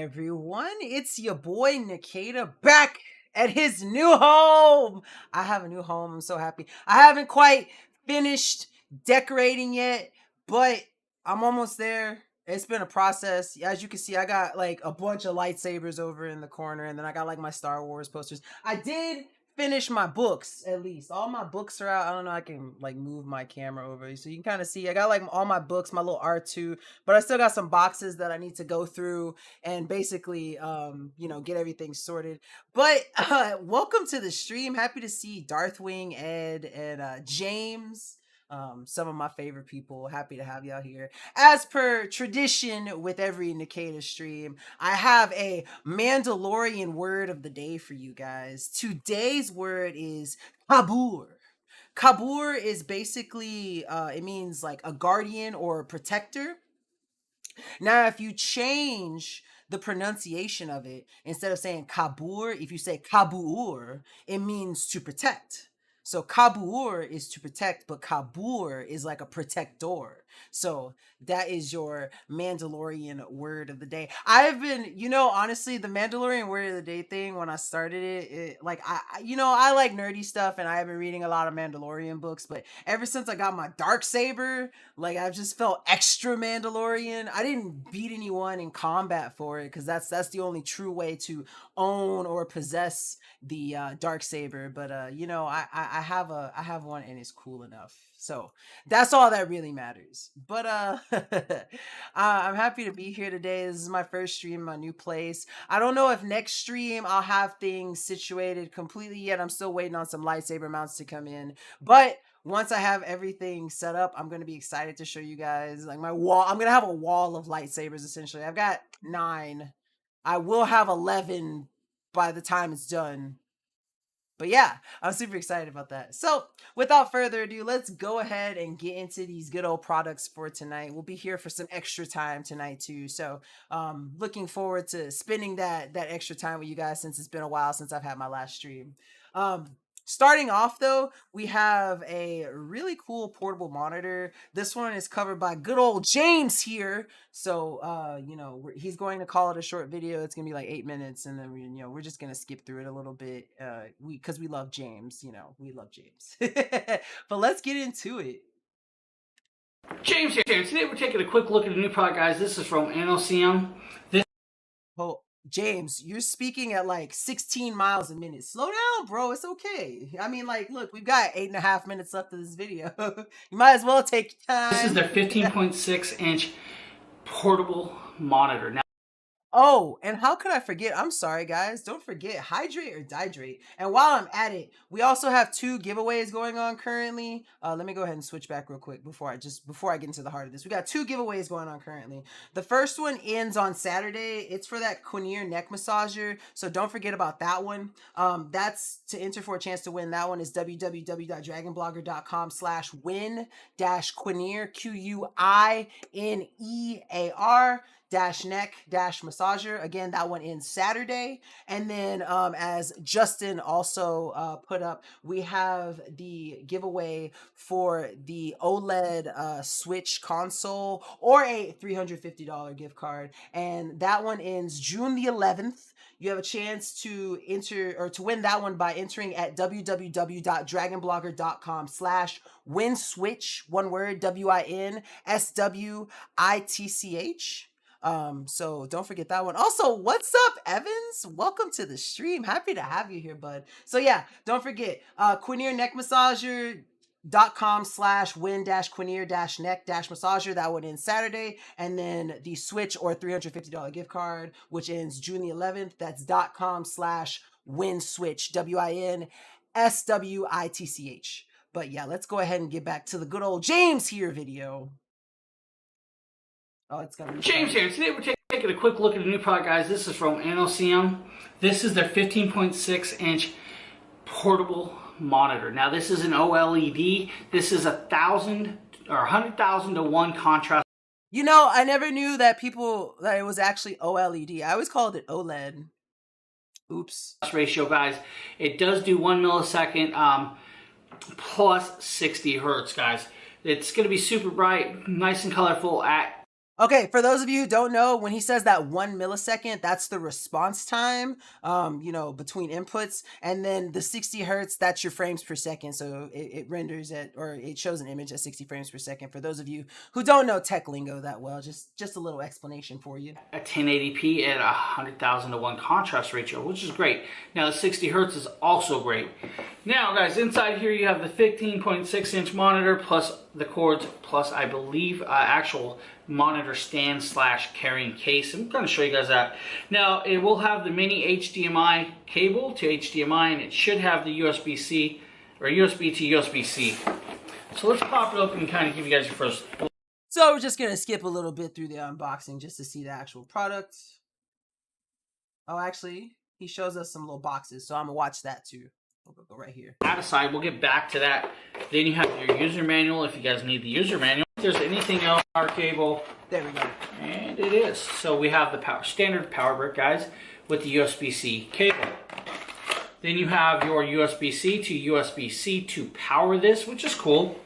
everyone. It's your boy Nkda back at his new home. I have a new home. I'm so happy. I haven't quite finished decorating yet, but I'm almost there. It's been a process. As you can see, I got like a bunch of lightsabers over in the corner, and then I got like my Star Wars posters. I did finish my books, at least all my books are out. I don't know, I can like move my camera over so you can kind of see. I got like all my books, my little R2, but I still got some boxes that I need to go through and basically get everything sorted. But welcome to the stream. Happy to see Darthwing, Ed, and James, some of my favorite people. Happy to have y'all here. As per tradition with every Nkda stream, I have a Mandalorian word of the day for you guys. Today's word is kabur. Kabur is basically, it means like a guardian or a protector. Now, if you change the pronunciation of it, instead of saying kabur, if you say kabur, it means to protect. So kabur is to protect, but kabur is like a protector. So that is your Mandalorian word of the day. I've been, honestly, the Mandalorian word of the day thing, when I started I like nerdy stuff, and I have been reading a lot of Mandalorian books, but ever since I got my Darksaber, like, I've just felt extra Mandalorian. I didn't beat anyone in combat for it, because that's the only true way to own or possess the Darksaber. But I have one, and it's cool enough. So that's all that really matters. But I'm happy to be here today. This is my first stream in my new place. I don't know if next stream I'll have things situated completely yet. I'm still waiting on some lightsaber mounts to come in. But once I have everything set up, I'm going to be excited to show you guys like my wall. I'm going to have a wall of lightsabers, essentially. I've got 9. I will have 11 by the time it's done. But yeah, I'm super excited about that. So without further ado, let's go ahead and get into these good old products for tonight. We'll be here for some extra time tonight too. So looking forward to spending that extra time with you guys, since it's been a while since I've had my last stream. Starting off though, we have a really cool portable monitor. This one is covered by good old James here. So, he's going to call it a short video. It's going to be like 8 minutes, and then we're just going to skip through it a little bit because we love James, we love James. But let's get into it. James here. Today we're taking a quick look at a new product, guys. This is from Nkda. James, you're speaking at like 16 miles a minute. Slow down, bro. It's okay. I mean, like, look, we've got 8.5 minutes left of this video. You might as well take time. This is their 15.6-inch portable monitor. Now, oh, and how could I forget? I'm sorry, guys. Don't forget, hydrate or dihydrate. And while I'm at it, we also have 2 giveaways going on currently. Let me go ahead and switch back real quick before I get into the heart of this. We got 2 giveaways going on currently. The first one ends on Saturday. It's for that Queneer neck massager, so don't forget about that one. That's to enter for a chance to win. That one is www.dragonblogger.com/win-Queneer QUINEAR neck massager. Again, that one ends Saturday. And then as Justin also put up, we have the giveaway for the OLED Switch console, or a $350 gift card, and that one ends June the 11th. You have a chance to enter or to win that one by entering at www.dragonblogger.com/winswitch, one word, WINSWITCH. So don't forget that one. Also, what's up, Evans? Welcome to the stream. Happy to have you here, bud. So yeah, don't forget, Queneer neck massager.com/win-Queneer-neck massager. That one ends Saturday. And then the Switch or $350 gift card, which ends June the 11th. That's .com/winswitch, WINSWITCH. But yeah, let's go ahead and get back to the good old James here video. Oh, it's gonna be James here. Today we're taking a quick look at a new product, guys. This is from Nkda. This is their 15.6-inch portable monitor. Now, this is an OLED. This is 1,000 or 100,000 to 1 contrast. I never knew that it was actually OLED. I always called it OLED. Oops. Ratio, guys. It does do 1 millisecond plus 60 hertz, guys. It's going to be super bright, nice and colorful at Okay, for those of you who don't know, when he says that 1 millisecond, that's the response time, between inputs, and then the 60 hertz, that's your frames per second. So it renders at, or it shows an image at 60 frames per second. For those of you who don't know tech lingo that well, just a little explanation for you. At 1080p at 100,000 to 1 contrast ratio, which is great. Now the 60 hertz is also great. Now guys, inside here you have the 15.6 inch monitor plus the cords plus I believe actual monitor stand / carrying case. I'm going to show you guys that. Now it will have the mini HDMI cable to HDMI, and it should have the USB-C or USB to USB-C. So let's pop it open and kind of give you guys your first. So we're just going to skip a little bit through the unboxing just to see the actual product. Oh, actually, he shows us some little boxes, so I'm going to watch that too. We'll go right here. That aside, we'll get back to that. Then you have your user manual if you guys need the user manual. If there's anything else, power cable. There we go. And it is. So we have the standard power brick, guys, with the USB-C cable. Then you have your USB-C to USB-C to power this, which is cool.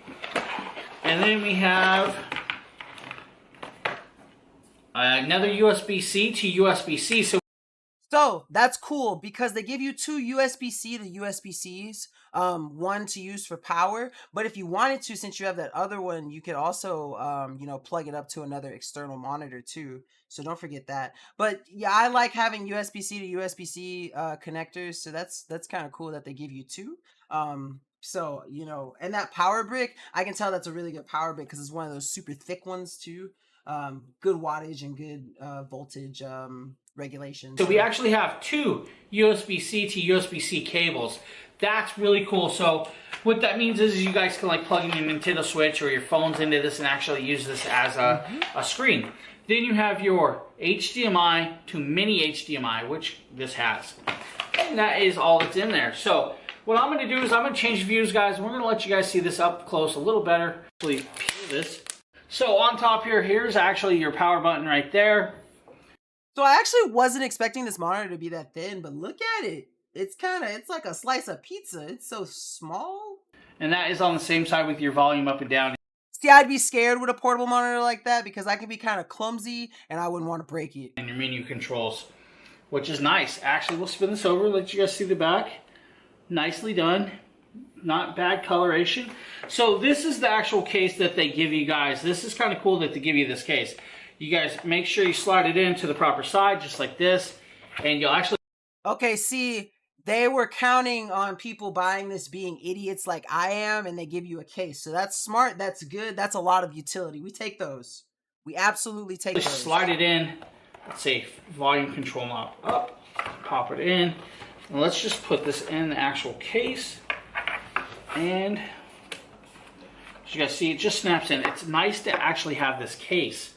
And then we have another USB-C to USB-C. So that's cool because they give you 2 USB-C to USB-Cs, one to use for power. But if you wanted to, since you have that other one, you could also, plug it up to another external monitor too. So don't forget that. But yeah, I like having USB-C to USB-C connectors. So that's kind of cool that they give you 2. So, and that power brick, I can tell that's a really good power brick because it's one of those super thick ones too. Good wattage and good voltage regulation. So we actually have 2 USB-C to USB-C cables. That's really cool. So what that means is you guys can like plug in your Nintendo Switch or your phones into this and actually use this as a screen. Then you have your HDMI to mini HDMI, which this has. And that is all that's in there. So what I'm going to do is I'm going to change views, guys. We're going to let you guys see this up close a little better. Actually, peel this. So on top here, here's actually your power button right there. So I actually wasn't expecting this monitor to be that thin, but look at it. It's like a slice of pizza. It's so small. And that is on the same side with your volume up and down. See, I'd be scared with a portable monitor like that because I can be kind of clumsy and I wouldn't want to break it. And your menu controls, which is nice. Actually, we'll spin this over, let you guys see the back. Nicely done. Not bad coloration. So this is the actual case that they give you guys. This is kind of cool that they give you this case. You guys make sure you slide it into the proper side, just like this, and you'll actually... Okay, see, they were counting on people buying this being idiots like I am, and they give you a case. So that's smart, that's good, that's a lot of utility. We take those. We absolutely take those. Slide it in, let's say volume control knob up, pop it in, and let's just put this in the actual case, and as you guys see, it just snaps in. It's nice to actually have this case.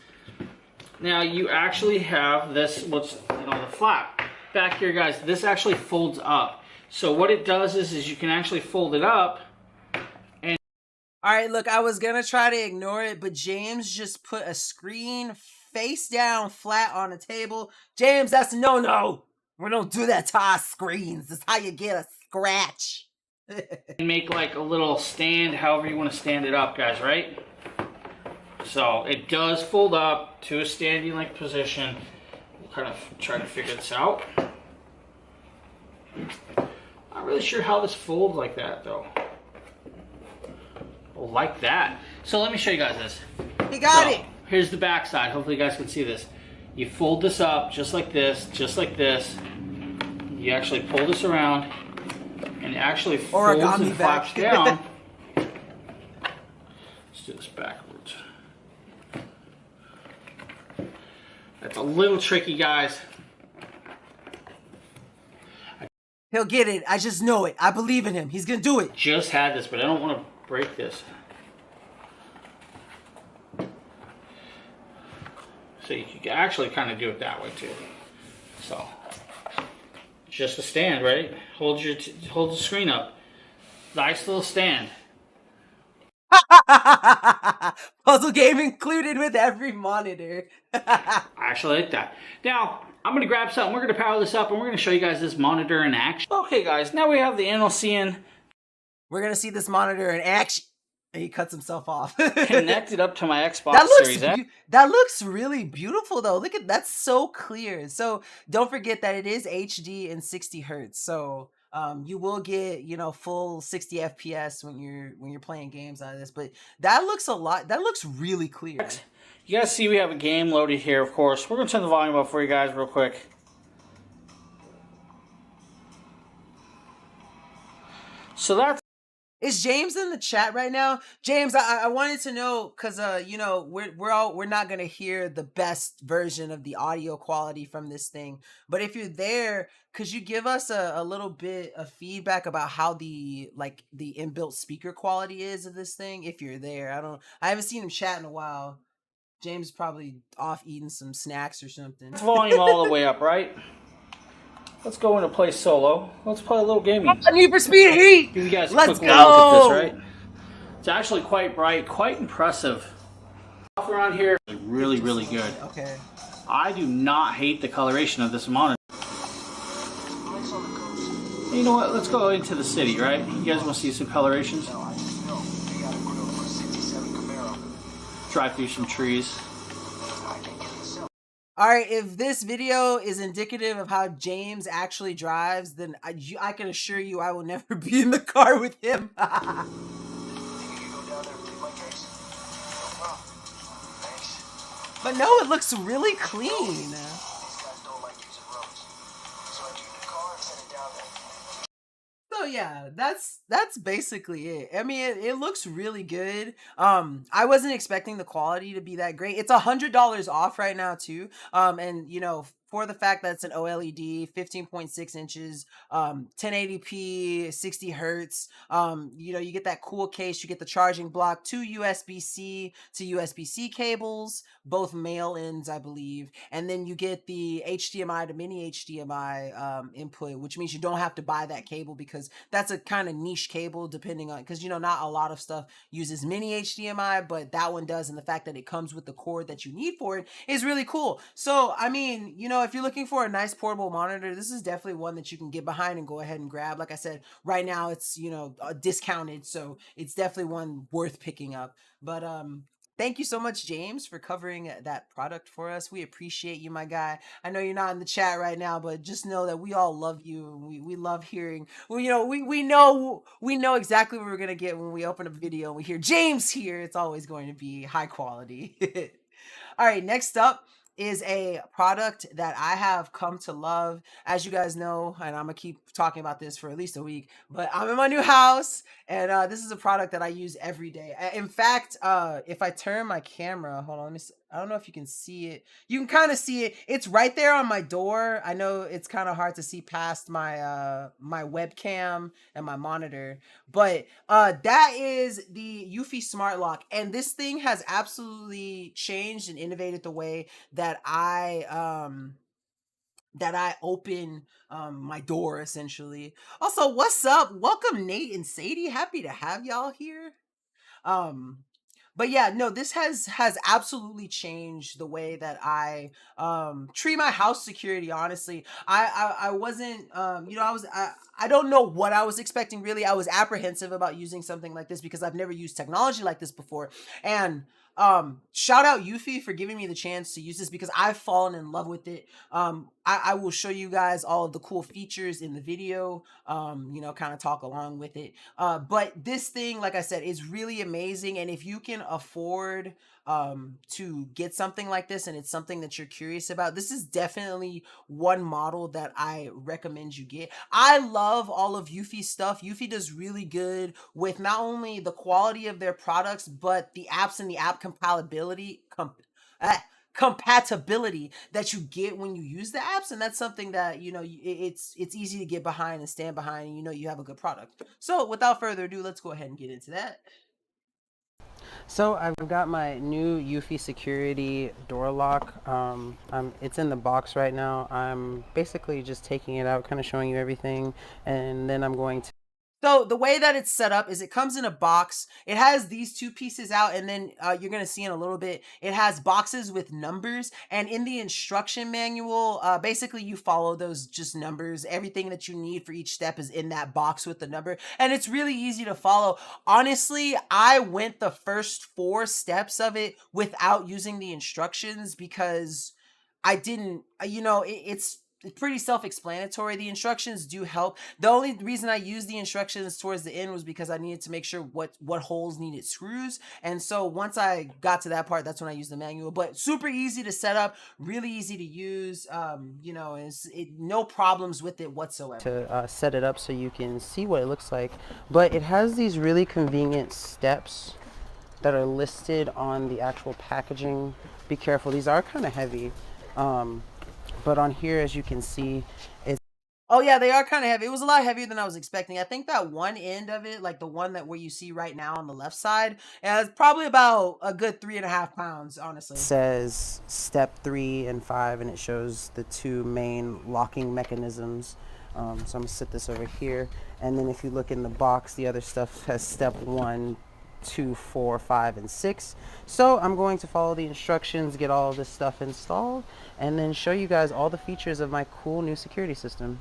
Now you actually have this, the flap. Back here, guys, this actually folds up. So what it does is you can actually fold it up. And all right, look, I was going to try to ignore it, but James just put a screen face down flat on a table. James, that's no. We don't do that to our screens. That's how you get a scratch. And make like a little stand, however you want to stand it up, guys, right? So it does fold up to a standing like position. We'll kind of try to figure this out. Not really sure how this folds like that though. Like that. So let me show you guys this. You got it. Here's the back side. Hopefully you guys can see this. You fold this up just like this, just like this. You actually pull this around and it actually folds and flaps down. Let's do this backwards. That's a little tricky, guys. He'll get it. I just know it. I believe in him. He's going to do it. Just had this, but I don't want to break this. So you can actually kind of do it that way too. So just a stand, right? Hold the screen up. Nice little stand. Puzzle game included with every monitor. I actually like that. Now, I'm going to grab something. We're going to power this up, and we're going to show you guys this monitor in action. Okay, guys, now we have the NLCN. We're going to see this monitor in action. And he cuts himself off. Connected up to my Xbox That looks Series X. that looks really beautiful though. Look at that's so clear. So don't forget that it is HD and 60 hertz. So you will get, you know, full 60 FPS when you're playing games out of this. But that looks a lot. That looks really clear. You guys see we have a game loaded here, of course. We're going to turn the volume up for you guys real quick. So that's... Is James in the chat right now? James, I wanted to know because you know we're not gonna hear the best version of the audio quality from this thing. But if you're there, could you give us a little bit of feedback about how the inbuilt speaker quality is of this thing? If you're there, I haven't seen him chat in a while. James is probably off eating some snacks or something. volume all the way up, right? Let's go into play solo. Let's play a little gaming. Need for Speed Heat. Give you guys a Let's quick look at this, right? go. It's actually quite bright, quite impressive. Off around here is really, really good. Okay. I do not hate the coloration of this monitor. You know what? Let's go into the city, right? You guys want to see some colorations? Drive through some trees. All right, if this video is indicative of how James actually drives, then I can assure you I will never be in the car with him. But no, it looks really clean. So yeah, that's basically it. I mean, it looks really good. I wasn't expecting the quality to be that great. It's $100 off right now too. And you know, for the fact that it's an OLED, 15.6 inches, 1080p, 60 hertz. You know, you get that cool case, you get the charging block, two USB-C to USB-C cables, both male ends, I believe, and then you get the HDMI to mini HDMI input, which means you don't have to buy that cable because that's a kind of niche cable, depending on, because you know not a lot of stuff uses mini HDMI, but that one does, and the fact that it comes with the cord that you need for it is really cool. So I mean, you know, if you're looking for a nice portable monitor, this is definitely one that you can get behind and go ahead and grab. Like I said, right now it's, you know, discounted, so it's definitely one worth picking up. But thank you so much, James, for covering that product for us. We appreciate you, my guy. I know you're not in the chat right now, but just know that we all love you. We love hearing. Well, you know, we know exactly what we're gonna get when we open a video and we hear James here. It's always going to be high quality. All right, next up is a product that I have come to love. As you guys know, and I'm gonna keep talking about this for at least a week, but I'm in my new house, and this is a product that I use every day. In fact, if I turn my camera, hold on, let me see. I don't know if you can see it. You can kind of see it. It's right there on my door. I know it's kind of hard to see past my my webcam and my monitor, but that is the Eufy Smart Lock, and this thing has absolutely changed and innovated the way that I open my door essentially. Also, what's up? Welcome Nate and Sadie. Happy to have y'all here. Um but yeah, no, this has absolutely changed the way that I treat my house security. Honestly, I wasn't you know, I don't know what I was expecting really. I was apprehensive about using something like this because I've never used technology like this before. And shout out Eufy for giving me the chance to use this because I've fallen in love with it. I will show you guys all of the cool features in the video, you know, kind of talk along with it. But this thing, like I said, is really amazing. And if you can afford to get something like this and it's something that you're curious about, this is definitely one model that I recommend you get. I love all of Eufy stuff. Eufy does really good with not only the quality of their products, but the apps and the app compatibility that you get when you use the apps, and that's something that, you know, it's easy to get behind and stand behind, and you know you have a good product. So without further ado, let's go ahead and get into that. So I've got my new Eufy security door lock. It's in the box right now. I'm basically just taking it out, kind of showing you everything, and then I'm going to So the way that it's set up is it comes in a box. It has these two pieces out, and then you're gonna see in a little bit. It has boxes with numbers, and in the instruction manual, basically you follow those just numbers. Everything that you need for each step is in that box with the number, and it's really easy to follow. Honestly, I went the first 4 steps of it without using the instructions because I didn't, it's pretty self-explanatory. The instructions do help. The only reason I used the instructions towards the end was because I needed to make sure what holes needed screws. And so once I got to that part, that's when I used the manual. But super easy to set up, really easy to use. No problems with it whatsoever. To set it up so you can see what it looks like, but it has these really convenient steps that are listed on the actual packaging. Be careful, these are kind of heavy. But on here, as you can see, it's Oh yeah, they are kind of heavy. It was a lot heavier than I was expecting. I think that one end of it, like the one that where you see right now on the left side, is probably about a good 3.5 pounds, honestly. says step 3 and 5, and it shows the 2 main locking mechanisms. So I'm gonna sit this over here, and then if you look in the box, the other stuff has step 1, 2, 4, 5, and 6. So I'm going to follow the instructions, get all of this stuff installed, and then show you guys all the features of my cool new security system.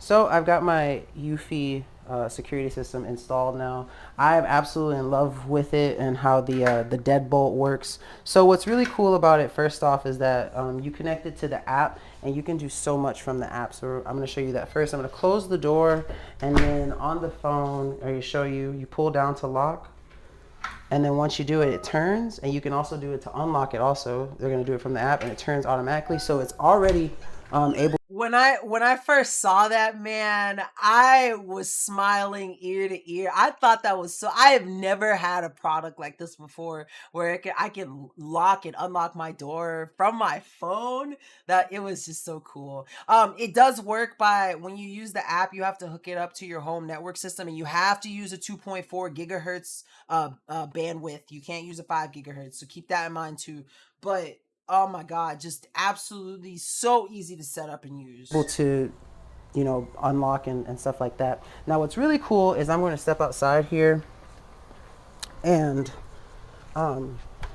So I've got my UFI security system installed now. I'm absolutely in love with it and how the deadbolt works. So what's really cool about it, first off, is that you connect it to the app, and you can do so much from the app. So I'm going to show you that first. I'm going to close the door, and then on the phone, you pull down to lock. And then once you do it, it turns, and you can also do it to unlock it also. They're going to do it from the app, and it turns automatically. So it's already able. When I first saw that, man, I was smiling ear to ear. I thought that was so. I have never had a product like this before, where I can lock and unlock my door from my phone. That it was just so cool. It does work by when you use the app. You have to hook it up to your home network system, and you have to use a 2.4 gigahertz bandwidth. You can't use a 5 gigahertz, so keep that in mind too. But oh my god, just absolutely so easy to set up and use. Able to, unlock and stuff like that. Now what's really cool is I'm going to step outside here, and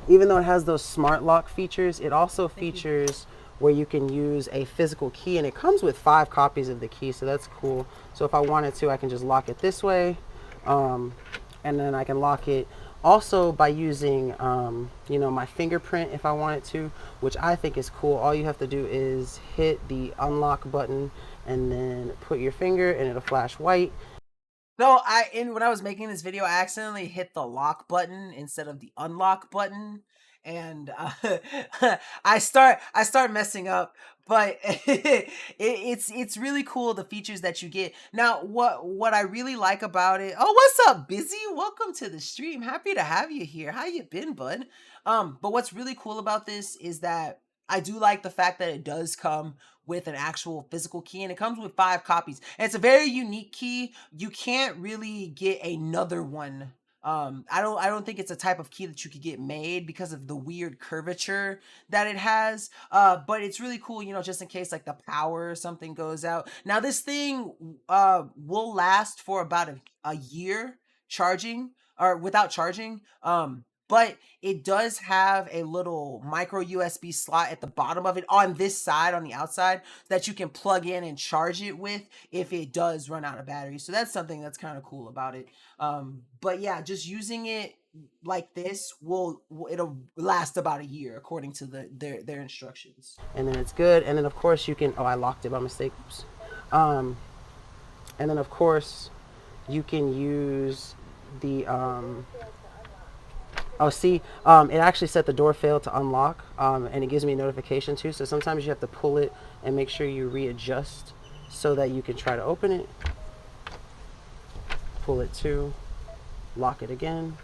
even though it has those smart lock features, it also features where you can use a physical key, and it comes with 5 copies of the key, so that's cool. So if I wanted to, I can just lock it this way, and then I can lock it also by using my fingerprint if I wanted to, which I think is cool. All you have to do is hit the unlock button and then put your finger, and it'll flash white. So when I was making this video, I accidentally hit the lock button instead of the unlock button, and I start messing up. But it's really cool, the features that you get. Now, what I really like about it. Oh, what's up, Busy? Welcome to the stream. Happy to have you here. How you been, bud? But what's really cool about this is that I do like the fact that it does come with an actual physical key, and it comes with 5 copies. And it's a very unique key. You can't really get another one. I don't think it's a type of key that you could get made because of the weird curvature that it has. But it's really cool, just in case like the power or something goes out. Now this thing will last for about a year charging or without charging. But it does have a little micro USB slot at the bottom of it on this side, on the outside, that you can plug in and charge it with if it does run out of battery. So that's something that's kind of cool about it. But yeah, just using it like this it'll last about a year according to their instructions. And then it's good. And then of course you can, I locked it by mistake. Oops. And then of course you can use the, it actually said the door failed to unlock, and it gives me a notification too. So sometimes you have to pull it and make sure you readjust so that you can try to open it. Pull it too, lock it again.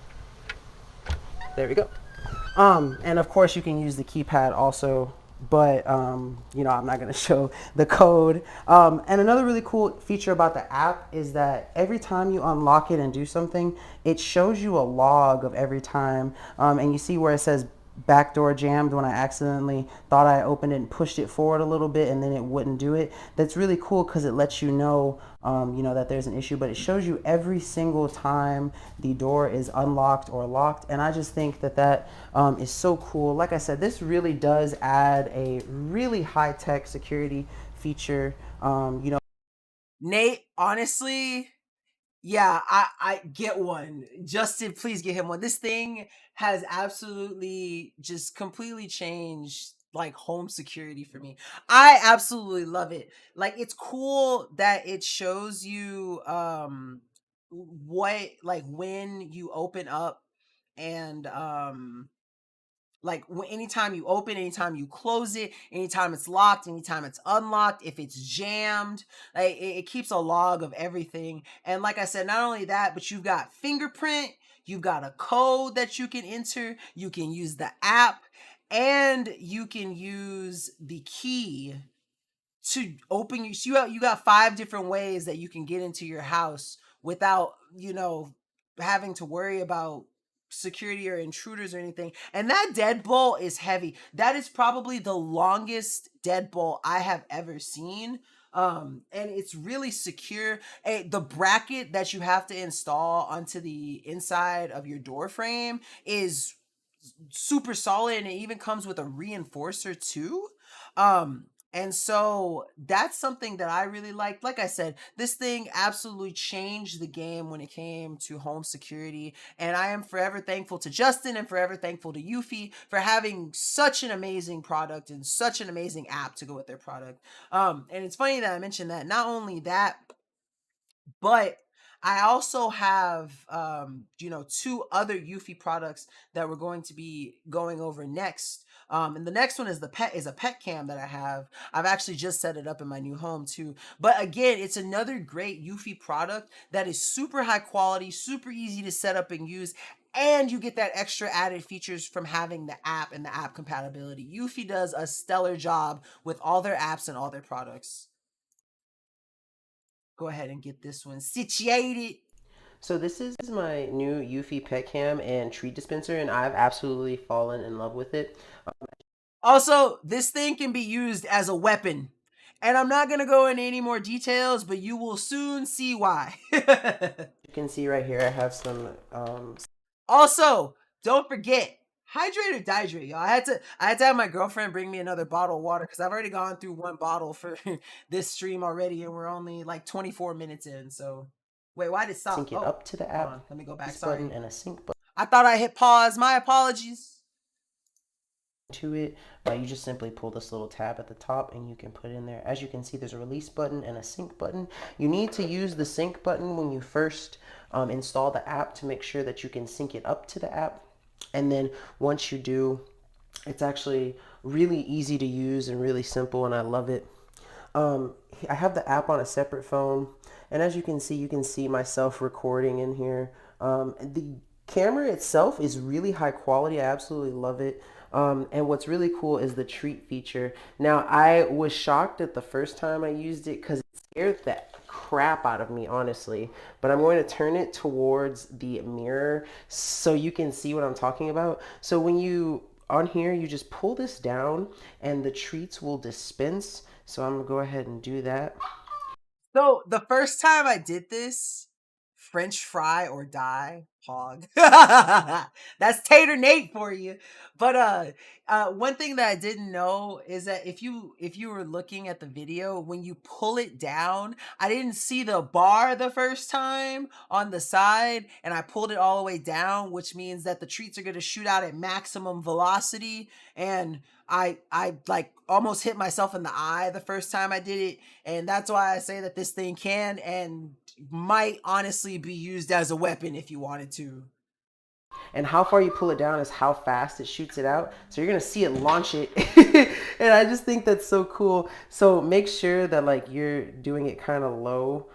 There we go. And of course you can use the keypad also, but I'm not going to show the code. And another really cool feature about the app is that every time you unlock it and do something, it shows you a log of every time. And you see where it says back door jammed when I accidentally thought I opened it and pushed it forward a little bit and then it wouldn't do it. That's really cool because it lets you know, that there's an issue, but it shows you every single time the door is unlocked or locked. And I just think that is so cool. Like I said, this really does add a really high-tech security feature. Nate, honestly, yeah, I get one. Justin, please get him one. This thing has absolutely just completely changed like home security for me. I absolutely love it. Like it's cool that it shows you what like when you open up and like anytime you open, anytime you close it, anytime it's locked, anytime it's unlocked, if it's jammed, like it keeps a log of everything. And like I said, not only that, but you've got fingerprint, you've got a code that you can enter, you can use the app, and you can use the key to open you got 5 different ways that you can get into your house without having to worry about security or intruders or anything. And that deadbolt is heavy. That is probably the longest deadbolt I have ever seen. And it's really secure. The bracket that you have to install onto the inside of your door frame is super solid, and it even comes with a reinforcer too. And so that's something that I really liked. Like I said, this thing absolutely changed the game when it came to home security. And I am forever thankful to Justin and forever thankful to Eufy for having such an amazing product and such an amazing app to go with their product. And it's funny that I mentioned that. Not only that, but I also have 2 other Eufy products that we're going to be going over next. And the next one is a pet cam that I have. I've actually just set it up in my new home too. But again, it's another great Eufy product that is super high quality, super easy to set up and use, and you get that extra added features from having the app and the app compatibility. Eufy does a stellar job with all their apps and all their products. Go ahead and get this one situated. So this is my new Eufy pet cam and treat dispenser, and I've absolutely fallen in love with it. Also, this thing can be used as a weapon. And I'm not going to go into any more details, but you will soon see why. You can see right here I have some Also, don't forget, hydrate or dihydrate, y'all. I had to have my girlfriend bring me another bottle of water because I've already gone through one bottle for this stream already, and we're only like 24 minutes in. So, wait, why did it stop? sync it up to the Hold app on, let me go back. button Sorry, and a sync button I thought I hit pause. My apologies. to it. You just simply pull this little tab at the top and you can put in there. As you can see, there's a release button and a sync button. You need to use the sync button when you first install the app to make sure that you can sync it up to the app. And then once you do, it's actually really easy to use and really simple, and I love it. I have the app on a separate phone, and as you can see myself recording in here. The camera itself is really high quality. I absolutely love it. And what's really cool is the treat feature. Now, I was shocked at the first time I used it because it scared the crap out of me, honestly. But I'm going to turn it towards the mirror so you can see what I'm talking about. So when you on here, you just pull this down and the treats will dispense. So I'm gonna go ahead and do that. So the first time I did this, French fry or die, hog. That's Tater Nate for you. But one thing that I didn't know is that if you were looking at the video, when you pull it down, I didn't see the bar the first time on the side, and I pulled it all the way down, which means that the treats are gonna shoot out at maximum velocity, and I like almost hit myself in the eye the first time I did it, and that's why I say that this thing can and might honestly be used as a weapon if you wanted to. And how far you pull it down is how fast it shoots it out. So you're gonna see it launch it. And I just think that's so cool. So make sure that like you're doing it kind of low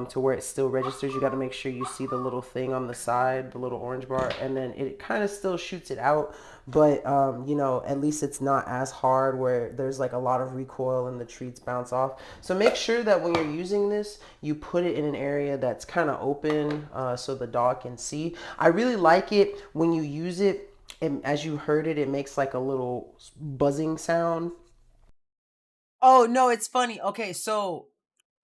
to where it still registers. You got to make sure you see the little thing on the side, the little orange bar, and then it kind of still shoots it out. But at least it's not as hard where there's like a lot of recoil and the treats bounce off. So make sure that when you're using this, you put it in an area that's kind of open so the dog can see. I really like it when you use it as you heard it, it makes like a little buzzing sound. Oh no, it's funny. Okay, so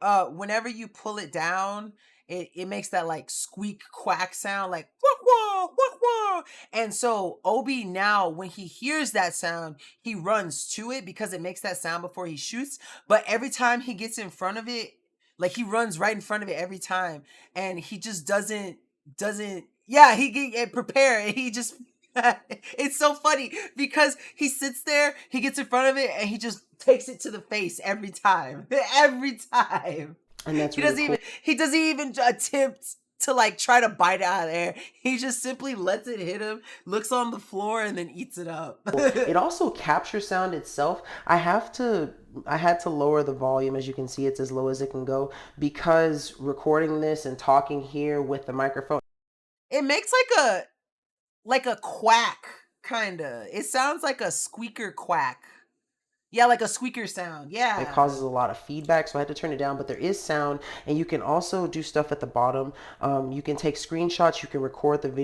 whenever you pull it down, it makes that like squeak quack sound, like wah wah wah wah. And so Obi now, when he hears that sound, he runs to it because it makes that sound before he shoots. But every time he gets in front of it, like he runs right in front of it every time, and he just doesn't. Yeah, he get prepare, and he just. It's so funny because he sits there, he gets in front of it, and he just takes it to the face every time. Every time. And that's He really doesn't cool. even he doesn't even attempt to like try to bite it out of there. He just simply lets it hit him, looks on the floor, and then eats it up. It also captures sound itself. I had to lower the volume. As you can see, it's as low as it can go because recording this and talking here with the microphone, It makes like a quack kinda. It sounds like a squeaker quack. Yeah, like a squeaker sound. it Yeah. causes a lot of feedback, so I had to turn it down. But there is sound, and you can also do stuff at the bottom. You can take screenshots, you can record the video.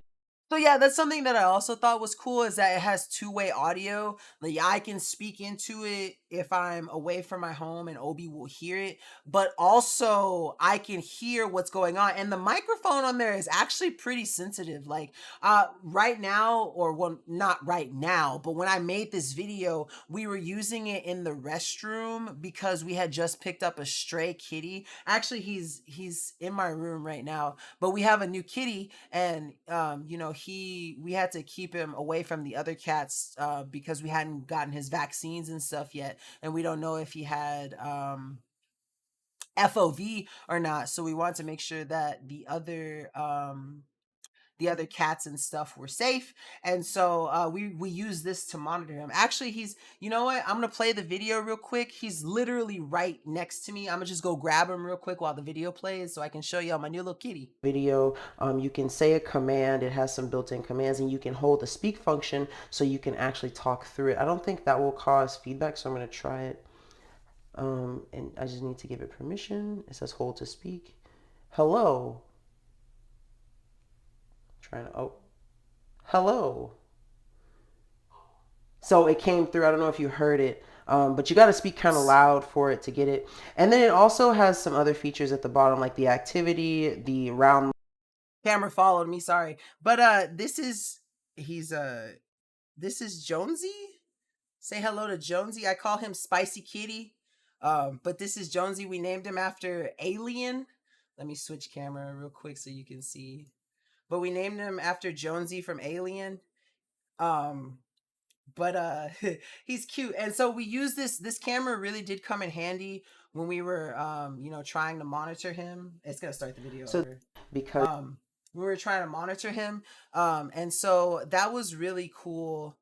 So yeah, that's something that I also thought was cool, is that it has two-way audio. Like I can speak into it if I'm away from my home and Obi will hear it, but also I can hear what's going on. And the microphone on there is actually pretty sensitive. Like right now, or well, not right now, but when I made this video, we were using it in the restroom because we had just picked up a stray kitty. Actually, he's in my room right now, but we have a new kitty, and you know, we had to keep him away from the other cats because we hadn't gotten his vaccines and stuff yet, and we don't know if he had FOV or not. So we wanted to make sure that the other cats and stuff were safe, and so we use this to monitor him. Actually, he's, you know what, I'm gonna play the video real quick. He's literally right next to me. I'm gonna just go grab him real quick while the video plays so I can show y'all my new little kitty. You can say a command. It has some built-in commands, and you can hold the speak function so you can actually talk through it. I don't think that will cause feedback, so I'm going to try it. And I just need to give it permission. It says hold to speak. Hello. Trying to, oh, hello. So it came through. I don't know if you heard it, but you got to speak kind of loud for it to get it. And then it also has some other features at the bottom, like the activity, the round. Camera followed me, sorry. But he's this is Jonesy. Say hello to Jonesy. I call him Spicy Kitty. But this is Jonesy. We named him after Alien. Let me switch camera real quick so you can see. But we named him after Jonesy from Alien. Um, but he's cute, and so we use this camera really did come in handy when we were you know, trying to monitor him. It's gonna start the video So over. because We were trying to monitor him, and so that was really cool.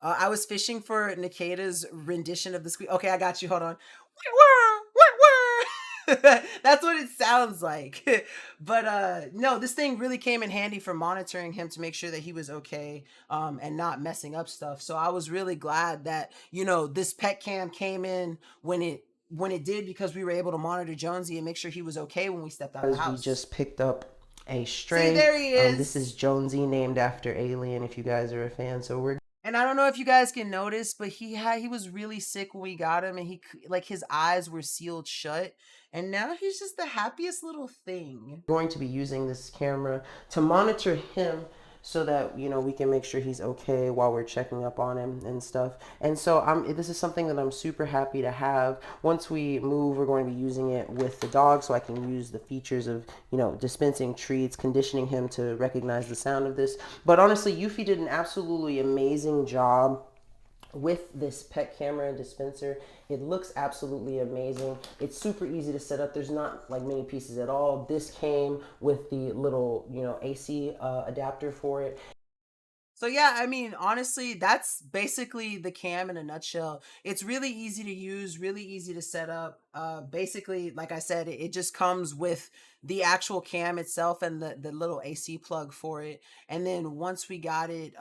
I was fishing for Nkda's rendition of the squeak. Okay, I got you. Hold on. That's what it sounds like. But no, this thing really came in handy for monitoring him to make sure that he was okay, and not messing up stuff. So I was really glad that, you know, this pet cam came in when it did, because we were able to monitor Jonesy and make sure he was okay when we stepped out of the house. we just picked up a See, stray. there he is. This is Jonesy, named after Alien, if you guys are a fan. So we're And I don't know if you guys can notice, but he was really sick when we got him, and like his eyes were sealed shut, and now he's just the happiest little thing. going to be using this camera to monitor him so that, you know, we can make sure he's okay while we're checking up on him and stuff. And so this is something that I'm super happy to have. Once we move, we're going to be using it with the dog, so I can use the features of, you know, dispensing treats, conditioning him to recognize the sound of this. But honestly, Yuffie did an absolutely amazing job with this pet camera and dispenser. It looks absolutely amazing. It's super easy to set up. There's not like many pieces at all. This came with the little, you know, AC adapter for it. So yeah, I mean, honestly, that's basically the cam in a nutshell. It's really easy to use, really easy to set up. Basically, like I said, it just comes with the actual cam itself and the little AC plug for it. And then once we got it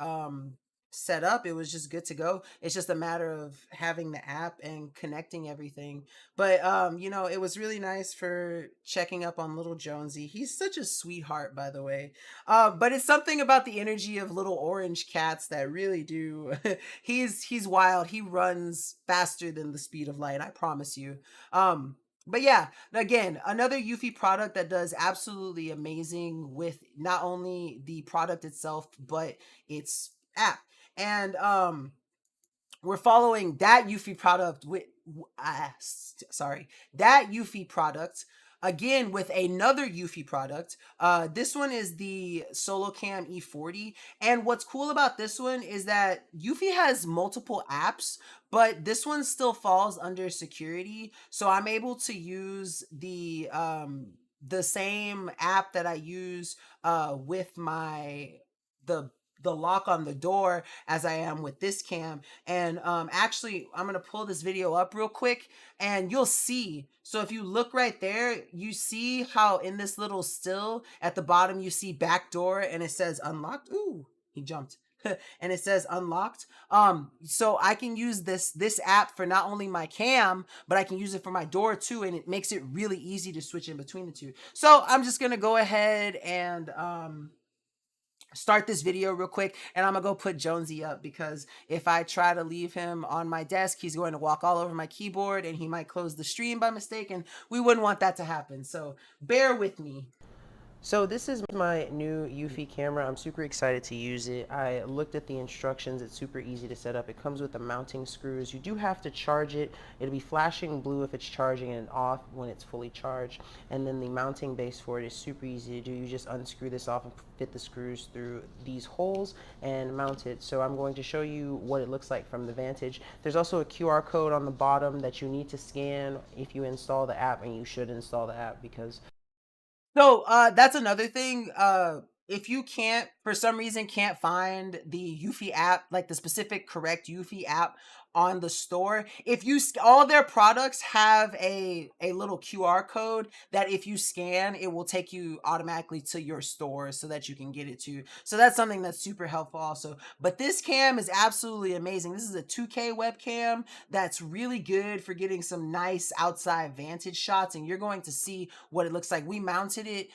set up. It was just good to go. It's just a matter of having the app and connecting everything. But you know, it was really nice for checking up on little Jonesy. He's such a sweetheart, by the way. But it's something about the energy of little orange cats that really do. He's wild. He runs faster than the speed of light, I promise you. But yeah, again, another Eufy product that does absolutely amazing with not only the product itself, but its app. And we're following that Eufy product with sorry, that Eufy product again with another Eufy product. This one is the SoloCam E40, and what's cool about this one is that Eufy has multiple apps, but this one still falls under security, so I'm able to use the same app that I use with my the lock on the door as I am with this cam. And actually, I'm gonna pull this video up real quick and you'll see. So if you look right there, you see how in this little still at the bottom you see back door and it says unlocked. Ooh, he jumped. And it says unlocked. So I can use this app for not only my cam, but I can use it for my door too, and it makes it really easy to switch in between the two. So I'm just gonna go ahead and start this video real quick, and I'm gonna go put Jonesy up, because if I try to leave him on my desk, he's going to walk all over my keyboard and he might close the stream by mistake, and we wouldn't want that to happen. So bear with me. So this is my new Eufy camera. I'm super excited to use it. I looked at the instructions. It's super easy to set up. It comes with the mounting screws. You do have to charge it. It'll be flashing blue if it's charging and off when it's fully charged. And then the mounting base for it is super easy to do. You just unscrew this off and fit the screws through these holes and mount it. So I'm going to show you what it looks like from the vantage. There's also a QR code on the bottom that you need to scan if you install the app, and you should install the app because So that's another thing. If you can't, for some reason, can't find the Eufy app, like the specific correct Eufy app on the store, if you all their products have a little QR code that if you scan, it will take you automatically to your store so that you can get it to. So that's something that's super helpful also. But this cam is absolutely amazing. This is a 2K webcam that's really good for getting some nice outside vantage shots, and you're going to see what it looks like. We mounted it.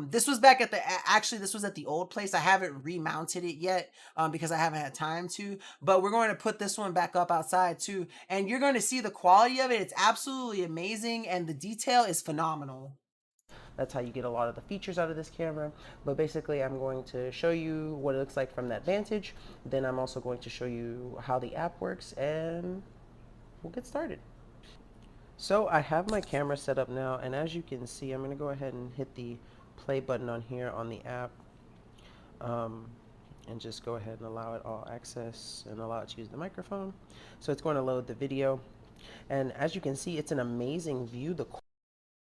This was back at the actually this was at the old place. I haven't remounted it yet because I haven't had time to, but we're going to put this one back up outside too, and you're going to see the quality of it. It's absolutely amazing, and the detail is phenomenal. that's how you get a lot of the features out of this camera. But basically, I'm going to show you what it looks like from that vantage. Then I'm also going to show you how the app works, and we'll get started. So I have my camera set up now, and as you can see, I'm going to go ahead and hit the play button on here on the app, and just go ahead and allow it all access and allow it to use the microphone. So it's going to load the video, and as you can see, it's an amazing view.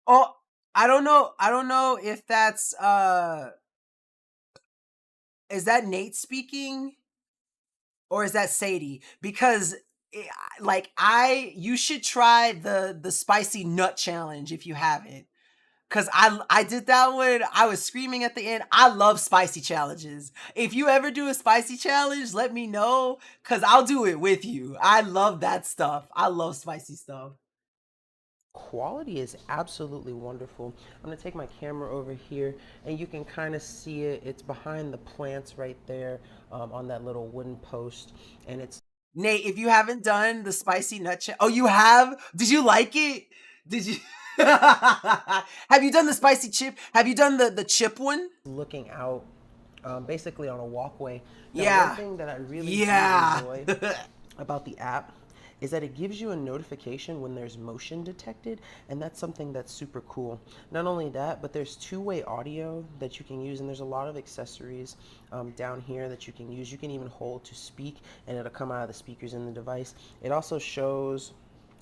Oh, I don't know if that's is that Nate speaking or is that Sadie? Because like you should try the spicy nut challenge if you haven't. Cause I did that one. I was screaming at the end. I love spicy challenges. If you ever do a spicy challenge, let me know, cause I'll do it with you. I love that stuff. I love spicy stuff. Quality is absolutely wonderful. I'm going to take my camera over here, and you can kind of see it. It's behind the plants right there, on that little wooden post, and it's Nate, if you haven't done the spicy nut oh, you have? Did you like it? Did you? Have you done the spicy chip? Have you done the chip one? looking out, basically on a walkway. Now, Yeah. one thing that I really Yeah. do enjoy about the app is that it gives you a notification when there's motion detected, and that's something that's super cool. Not only that, but there's two-way audio that you can use, and there's a lot of accessories down here that you can use. You can even hold to speak, and it'll come out of the speakers in the device. It also shows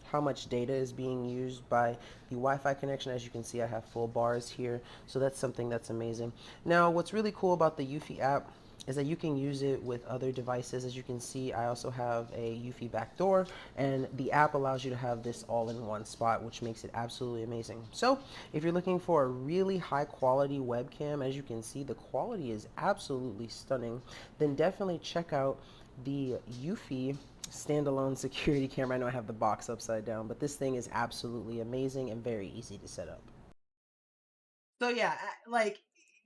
how much data is being used by the Wi-Fi connection. As you can see, I have full bars here, so that's something that's amazing. Now, what's really cool about the Eufy app is that you can use it with other devices. As you can see, I also have a Eufy backdoor, and the app allows you to have this all in one spot, which makes it absolutely amazing. So if you're looking for a really high quality webcam, as you can see, the quality is absolutely stunning, then definitely check out the Eufy standalone security camera. I know I have the box upside down, but this thing is absolutely amazing and very easy to set up. So yeah, like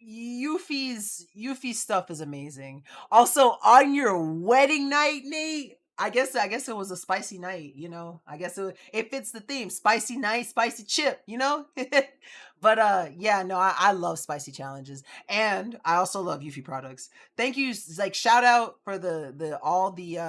Yuffie's stuff is amazing. Also, on your wedding night, Nate, I guess it was a spicy night, you know. It fits the theme. Spicy night, spicy chip, you know? But yeah, no, I love spicy challenges. And I also love Yuffie products. Thank you, like shout out for the all the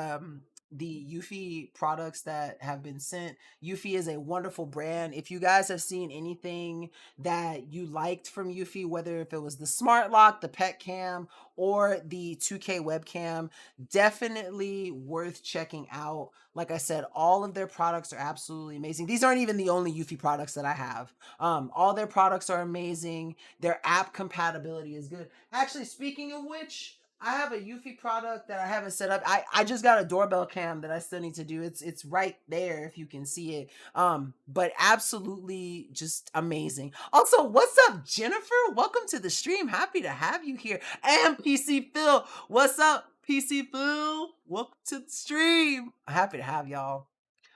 Yuffie products that have been sent. Yuffie is a wonderful brand. If you guys have seen anything that you liked from Eufy, whether if it was the smart lock, the pet cam, or the 2K webcam, definitely worth checking out. Like I said, all of their products are absolutely amazing. These aren't even the only Eufy products that I have. All their products are amazing. Their app compatibility is good. Actually, speaking of which, I have a Eufy product that I haven't set up. I just got a doorbell cam that I still need to do. It's right there if you can see it. But absolutely just amazing. Also, what's up, Jennifer? Welcome to the stream. Happy to have you here. And PC Phil, what's up, PC Phil? Welcome to the stream. Happy to have y'all.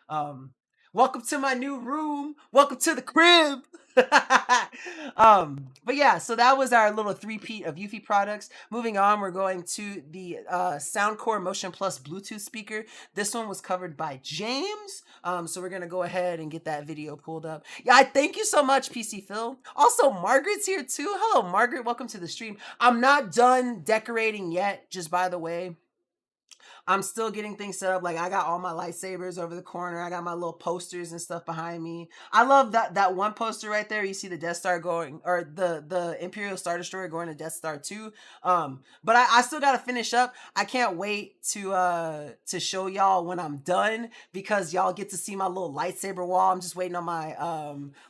Um, Welcome to my new room. Welcome to the crib. But yeah, so that was our little three-peat of Eufy products. Moving on, we're going to the Soundcore Motion Plus Bluetooth speaker. This one was covered by James. So we're gonna go ahead and get that video pulled up. Yeah, I thank you so much, PC Phil. Also, Margaret's here too. Hello, Margaret. Welcome to the stream. I'm not done decorating yet, just by the way. I'm still getting things set up. Like I got all my lightsabers over the corner. I got my little posters and stuff behind me. I love that one poster right there. You see the Death Star going, or the Imperial Star Destroyer going to Death Star 2. But I still gotta finish up. I can't wait to show y'all when I'm done, because y'all get to see my little lightsaber wall. I'm just waiting on my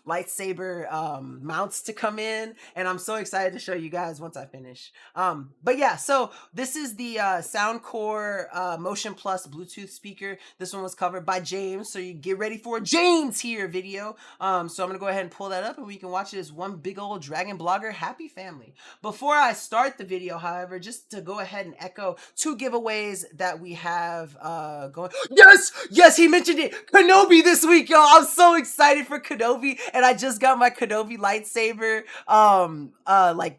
lightsaber mounts to come in, and I'm so excited to show you guys once I finish. But yeah, so this is the Soundcore Motion Plus Bluetooth speaker. This one was covered by James, so you get ready for a James here video. So I'm gonna go ahead and pull that up, and we can watch it as one big old Dragon Blogger happy family. Before I start the video, however, just to go ahead and echo 2 giveaways that we have going. Yes, he mentioned it. Kenobi this week, y'all. I'm so excited for Kenobi, and I just got my Kenobi lightsaber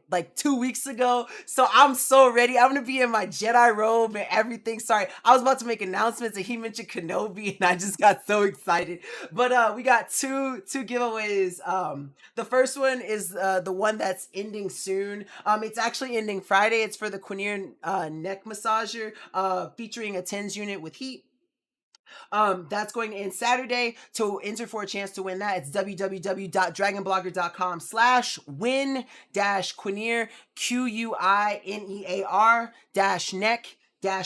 like 2 weeks ago, so I'm so ready. I'm gonna be in my Jedi robe and everything. Sorry, I was about to make announcements and he mentioned Kenobi, and I just got so excited. But we got two giveaways. The first one is the one that's ending soon. It's actually ending Friday. It's for the Quinier neck massager, featuring a TENS unit with heat. That's going in Saturday. To enter for a chance to win that, it's www.dragonblogger.com/win-Quinier, QUINEAR-neck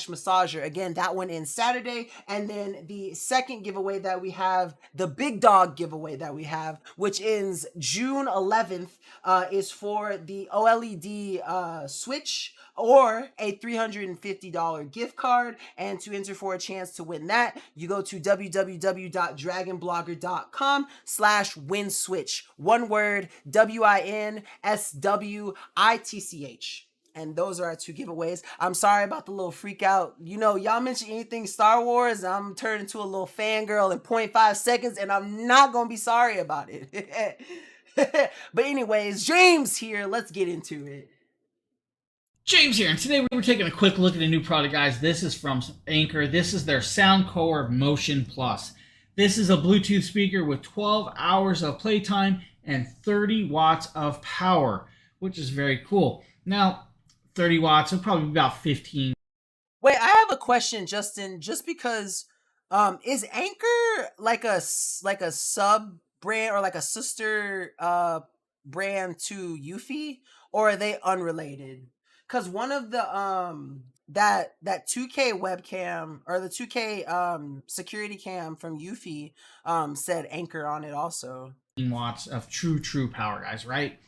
massager. Again, that one in Saturday. And then the second giveaway that we have, the big dog giveaway that we have, which ends June 11th, is for the OLED Switch, or a $350 gift card. And to enter for a chance to win that, you go to www.dragonblogger.com/winswitch. One word, WINSWITCH. And those are our 2 giveaways. I'm sorry about the little freak out. You know, y'all mention anything Star Wars, I'm turning into a little fangirl in 0.5 seconds, and I'm not gonna be sorry about it. But anyways, James here. Let's get into it. James here, and today we're taking a quick look at a new product, guys. This is from Anker. This is their Soundcore Motion Plus. This is a Bluetooth speaker with 12 hours of playtime and 30 watts of power, which is very cool. Now, 30 watts will probably be about 15. Wait, I have a question, Justin. Just because, is Anker like a sub brand or like a sister brand to Eufy, or are they unrelated? Because one of the that 2K webcam, or the 2K security cam from Eufy said Anker on it also. Watts of true power, guys, right?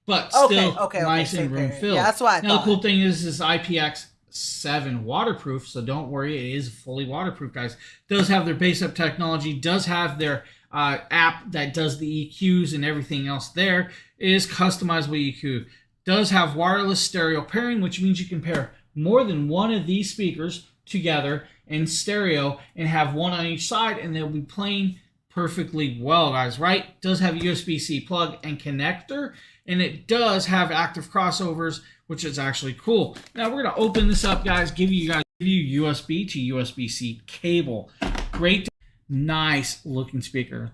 But still nice and room filled. Yeah, that's what I thought. Now the cool thing is IPX7 waterproof, so don't worry, it is fully waterproof, guys. Does have their base up technology, does have their app that does the EQs and everything else there. It is customizable EQ. Does have wireless stereo pairing, which means you can pair more than one of these speakers together in stereo and have one on each side, and they'll be playing perfectly well, guys, right? It does have a USB-C plug and connector, and it does have active crossovers, which is actually cool. Now we're gonna open this up, guys, give you USB to USB-C cable. Great, nice looking speaker.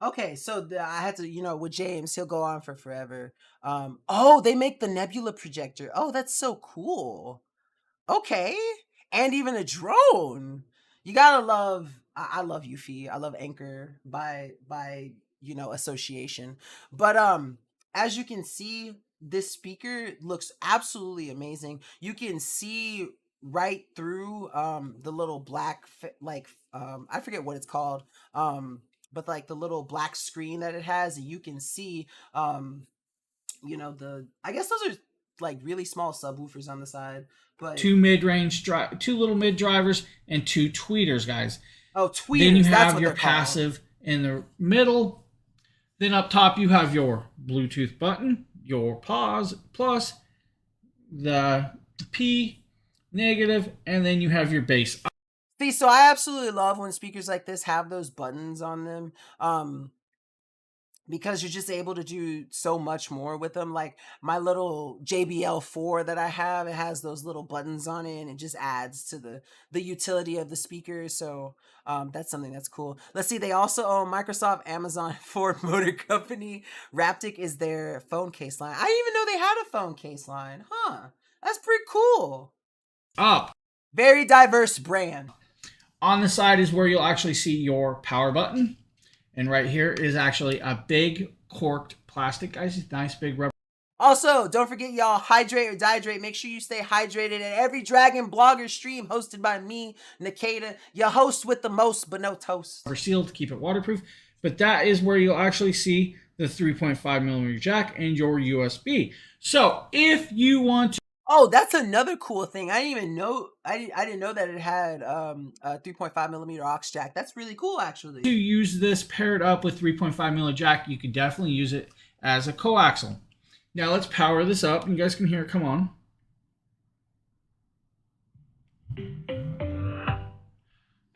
Okay, so I had to, with James, he'll go on for forever. Oh, they make the Nebula projector. Oh, that's so cool. Okay, and even a drone. You gotta love. I love Eufy. I love Anchor by association. But as you can see, this speaker looks absolutely amazing. You can see right through the little black I forget what it's called, but like the little black screen that it has, and you can see I guess those are like really small subwoofers on the side, but Two little mid drivers, and two tweeters, guys. oh, tweeters. Then you That's have what your they're called. passive in the middle. Then up top you have your Bluetooth button, your pause plus, the P negative, and then you have your bass. See, so I absolutely love when speakers like this have those buttons on them. Because you're just able to do so much more with them. Like my little JBL 4 that I have, it has those little buttons on it, and it just adds to the utility of the speaker. So that's something that's cool. Let's see, they also own Microsoft, Amazon, Ford Motor Company. Raptic is their phone case line. I didn't even know they had a phone case line. Huh. That's pretty cool. Up Very diverse brand. on the side is where you'll actually see your power button. And right here is actually a big corked plastic, guys. Nice big rubber. Also, don't forget, y'all, hydrate or dehydrate. Make sure you stay hydrated at every Dragon Blogger stream hosted by me, Nkda, your host with the most, but no toast. Sealed to keep it waterproof. But that is where you'll actually see the 3.5 millimeter jack and your USB. So if you want to... Oh, that's another cool thing. I didn't even know. I didn't know that it had a 3.5 millimeter aux jack. That's really cool, actually. To use this paired up with 3.5 millimeter jack, you could definitely use it as a coaxial. Now let's power this up. You guys can hear it. Come on.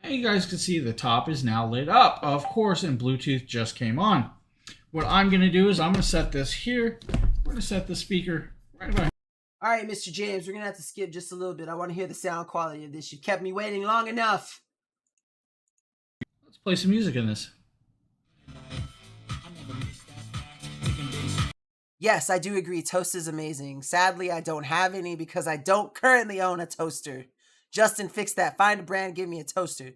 And you guys can see the top is now lit up, of course, and Bluetooth just came on. What I'm going to do is I'm going to set this here. We're going to set the speaker right about here. All right, Mr. James, we're going to have to skip just a little bit. I want to hear the sound quality of this. You've kept me waiting long enough. Let's play some music in this. Yes, I do agree. Toast is amazing. Sadly, I don't have any because I don't currently own a toaster. Justin, fix that. Find a brand, give me a toaster.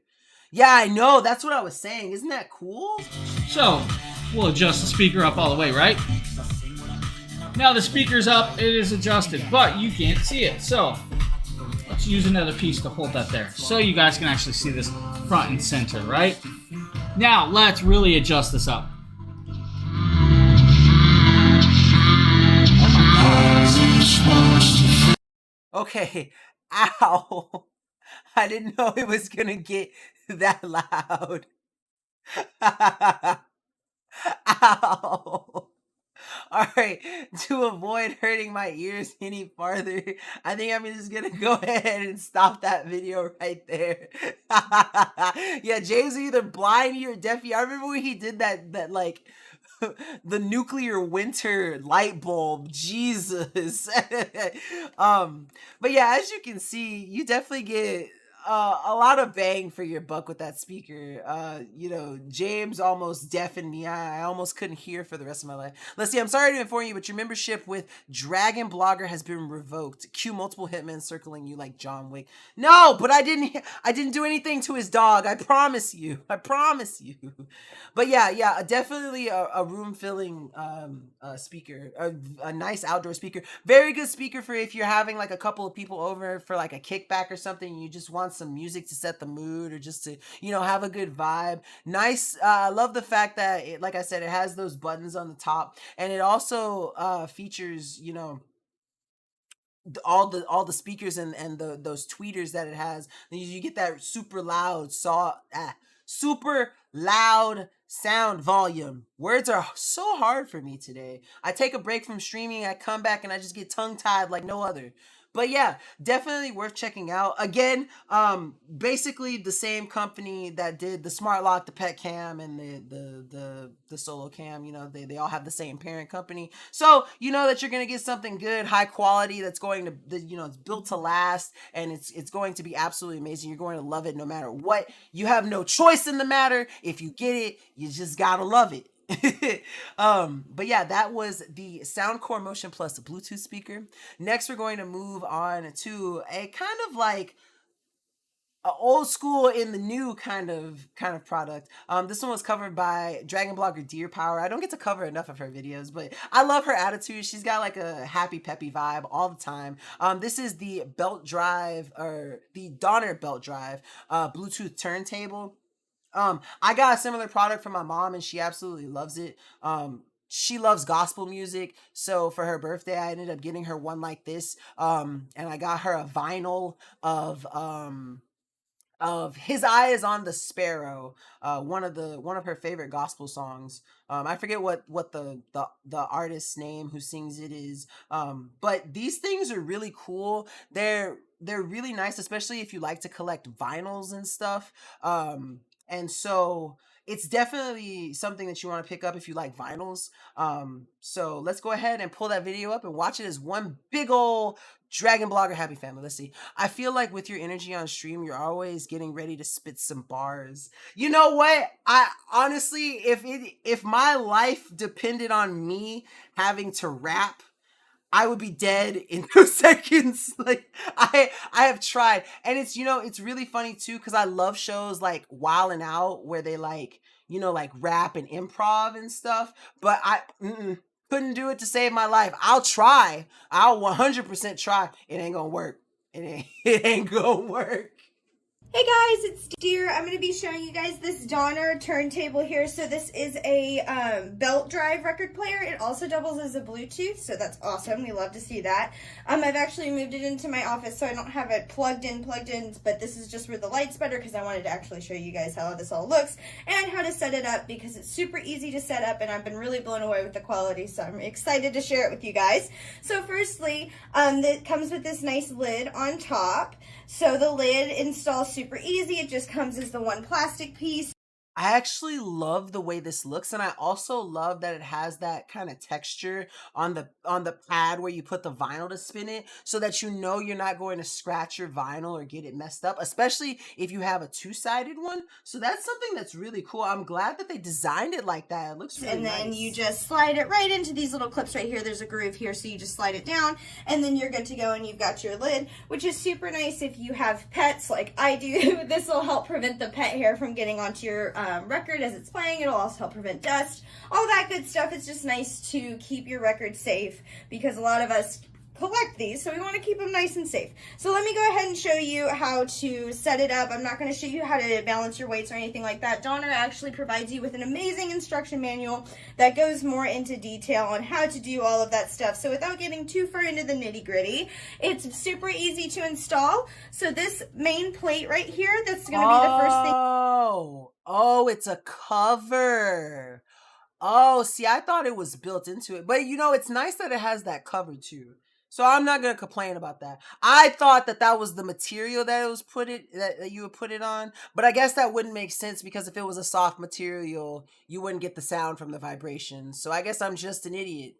Yeah, I know. That's what I was saying. Isn't that cool? So, we'll adjust the speaker up all the way, right? Now the speaker's up, it is adjusted, but you can't see it. So, let's use another piece to hold that there. So you guys can actually see this front and center, right? Now, let's really adjust this up. Okay. Ow. I didn't know it was gonna get that loud. Ow. All right, to avoid hurting my ears any farther, I think I'm just gonna go ahead and stop that video right there. Yeah, James either blind or deaf. I remember when he did that like the nuclear winter light bulb. Jesus. But yeah, as you can see, you definitely get a lot of bang for your buck with that speaker. James almost deafened me. I almost couldn't hear for the rest of my life. Let's see, I'm sorry to inform you, but your membership with Dragon Blogger has been revoked. Cue multiple hitmen circling you like John Wick. No, but I didn't do anything to his dog. I promise you. I promise you. But yeah, definitely a room-filling speaker. A nice outdoor speaker. Very good speaker for if you're having like a couple of people over for like a kickback or something, and you just want some music to set the mood or just to have a good vibe. Nice. I love the fact that it, like I said, it has those buttons on the top, and it also features all the speakers and those tweeters that it has. You get that super loud super loud sound volume. Words are so hard for me today. I take a break from streaming, I come back and I just get tongue-tied like no other. But yeah, definitely worth checking out. Again, basically the same company that did the smart lock, the pet cam, and the solo cam. You know, they all have the same parent company, so you know that you're gonna get something good, high quality, that's going to it's built to last, and it's going to be absolutely amazing. You're going to love it no matter what. You have no choice in the matter. If you get it, you just gotta love it. But yeah, that was the Soundcore Motion Plus Bluetooth speaker. Next, we're going to move on to a kind of like a old school in the new kind of product. This one was covered by Dragon Blogger Deer Power. I don't get to cover enough of her videos, but I love her attitude. She's got like a happy peppy vibe all the time. This is the belt drive, or the Donner belt drive Bluetooth turntable. I got a similar product from my mom, and she absolutely loves it. She loves gospel music, so for her birthday, I ended up getting her one like this. And I got her a vinyl of His Eye is on the Sparrow, one of her favorite gospel songs. I forget what the artist's name who sings it is. But these things are really cool. They're really nice, especially if you like to collect vinyls and stuff. And so it's definitely something that you want to pick up if you like vinyls. So let's go ahead and pull that video up and watch it as one big old Dragon Blogger happy family. Let's see. I feel like with your energy on stream, you're always getting ready to spit some bars. You know what? I honestly, if my life depended on me having to rap, I would be dead in 2 seconds. Like I have tried, and it's really funny too, because I love shows like Wild and Out, where they like like rap and improv and stuff. But I couldn't do it to save my life. I'll try. I'll 100% try. It ain't gonna work. It ain't gonna work. Hey guys, it's Deer. I'm going to be showing you guys this Donner turntable here. So this is a belt drive record player. It also doubles as a Bluetooth, so that's awesome. We love to see that. I've actually moved it into my office, so I don't have it plugged in, but this is just where the light's better, because I wanted to actually show you guys how this all looks and how to set it up, because it's super easy to set up, and I've been really blown away with the quality, so I'm excited to share it with you guys. So firstly, it comes with this nice lid on top. So the lid installs super easy. It just comes as the one plastic piece. I actually love the way this looks, and I also love that it has that kind of texture on the pad where you put the vinyl to spin it, so that you're not going to scratch your vinyl or get it messed up, especially if you have a two-sided one. So that's something that's really cool. I'm glad that they designed it like that. It looks really nice. And then you just slide it right into these little clips right here. There's a groove here, so you just slide it down, and then you're good to go, and you've got your lid, which is super nice if you have pets like I do. This will help prevent the pet hair from getting onto your record as it's playing. It'll also help prevent dust, all that good stuff. It's just nice to keep your record safe, because a lot of us collect these, so we want to keep them nice and safe. So let me go ahead and show you how to set it up. I'm not going to show you how to balance your weights or anything like that. Donner actually provides you with an amazing instruction manual that goes more into detail on how to do all of that stuff. So without getting too far into the nitty-gritty, it's super easy to install. So this main plate right here, that's going to be the first thing. Oh, it's a cover. Oh, see, I thought it was built into it. But it's nice that it has that cover too. So I'm not going to complain about that. I thought that was the material that that you would put it on, but I guess that wouldn't make sense, because if it was a soft material, you wouldn't get the sound from the vibrations. So I guess I'm just an idiot.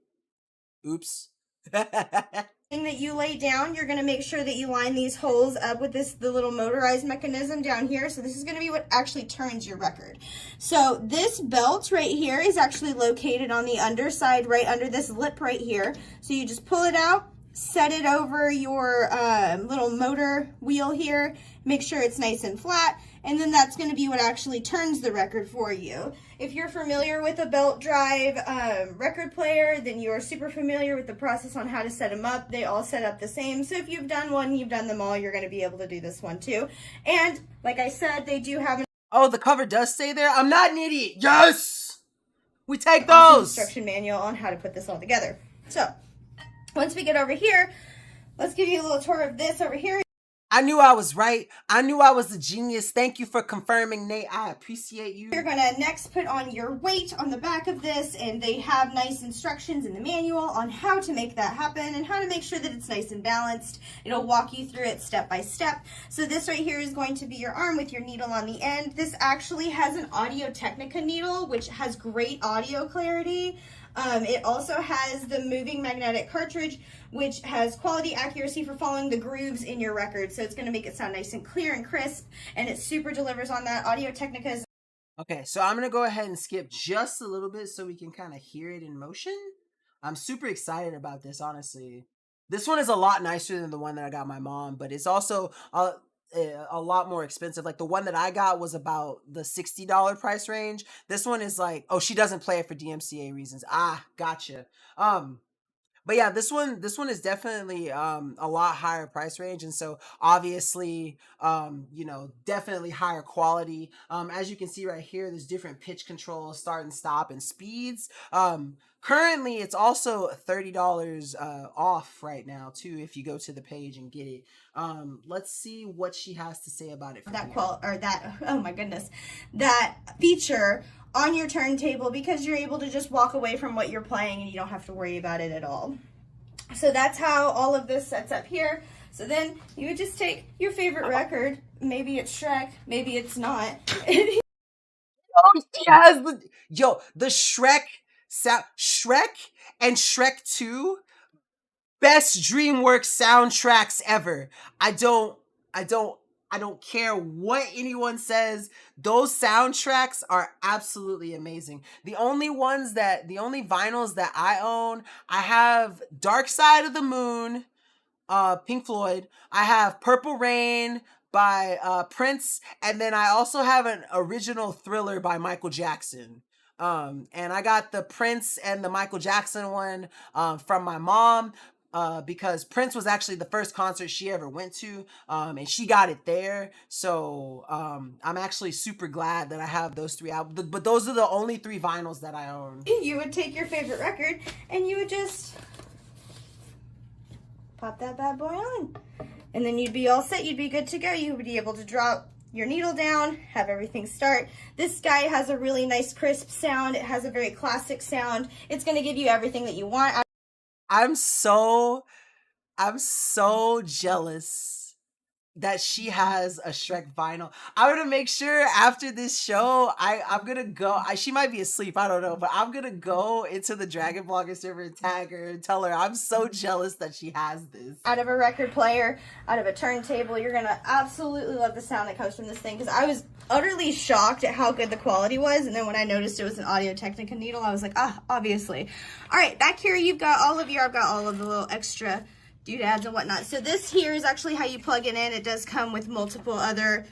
Oops. Thing that you lay down, you're going to make sure that you line these holes up with the little motorized mechanism down here. So this is going to be what actually turns your record. So this belt right here is actually located on the underside, right under this lip right here. So you just pull it out, set it over your little motor wheel here, make sure it's nice and flat, and then that's going to be what actually turns the record for you. If you're familiar with a belt drive record player, then you're super familiar with the process on how to set them up. They all set up the same. So if you've done one, you've done them all, you're going to be able to do this one too. And like I said, they do have Oh, the cover does stay there? I'm not an idiot. Yes! We take those! Instruction manual on how to put this all together. So once we get over here, let's give you a little tour of this over here. I knew I was right. I knew I was a genius. Thank you for confirming, Nate. I appreciate you. You're gonna next put on your weight on the back of this, and they have nice instructions in the manual on how to make that happen and how to make sure that it's nice and balanced. It'll walk you through it step by step. So this right here is going to be your arm with your needle on the end. This actually has an Audio Technica needle, which has great audio clarity. It also has the moving magnetic cartridge, which has quality accuracy for following the grooves in your record. So it's going to make it sound nice and clear and crisp, and it super delivers on that. Audio Technica is... Okay, so I'm going to go ahead and skip just a little bit so we can kind of hear it in motion. I'm super excited about this, honestly. This one is a lot nicer than the one that I got my mom, but it's also a lot more expensive. Like the one that I got was about the $60 price range. This one is like, oh, she doesn't play it for DMCA reasons. Ah, gotcha. But yeah, this one is definitely a lot higher price range, and so obviously you know, definitely higher quality. As you can see right here, there's different pitch controls, start and stop, and speeds. Currently it's also $30 off right now too if you go to the page and get it. Let's see what she has to say about it. Oh my goodness, that feature on your turntable, because you're able to just walk away from what you're playing and you don't have to worry about it at all. So that's how all of this sets up here. So then you would just take your favorite record, maybe it's Shrek, maybe it's not. Oh, she has the Shrek sound, Shrek and Shrek 2, best DreamWorks soundtracks ever. I don't care what anyone says. Those soundtracks are absolutely amazing. The only vinyls that I own, I have Dark Side of the Moon, Pink Floyd. I have Purple Rain by Prince, and then I also have an original Thriller by Michael Jackson. And I got the Prince and the Michael Jackson one from my mom. Because Prince was actually the first concert she ever went to, and she got it there. So I'm actually super glad that I have those 3 albums. But those are the only 3 vinyls that I own. You would take your favorite record and you would just pop that bad boy on, and then you'd be all set. You'd be good to go. You would be able to drop your needle down, have everything start. This guy has a really nice crisp sound. It has a very classic sound. It's going to give you everything that you want. I'm so jealous that she has a Shrek vinyl. I'm gonna make sure after this show, I'm gonna go. She might be asleep, I don't know, but I'm gonna go into the Dragon Blogger server and tag her and tell her I'm so jealous that she has this. Out of a record player, out of a turntable, you're gonna absolutely love the sound that comes from this thing, because I was utterly shocked at how good the quality was, and then when I noticed it was an Audio Technica needle, I was like, obviously. All right, back here I've got all of the little extra doodads and whatnot. So this here is actually how you plug it in. It does come with multiple other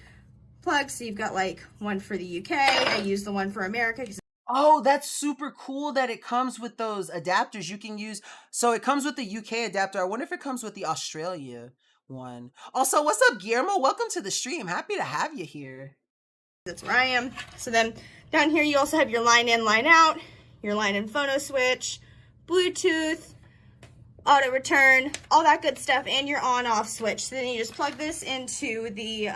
plugs. So you've got like one for the UK. I use the one for America. Oh, that's super cool that it comes with those adapters you can use. So it comes with the UK adapter. I wonder if it comes with the Australia one. Also, what's up, Guillermo? Welcome to the stream. Happy to have you here. That's where I am. So then down here you also have your line in, line out, your line in phono switch, Bluetooth, auto return, all that good stuff, and your on-off switch. So then you just plug this into the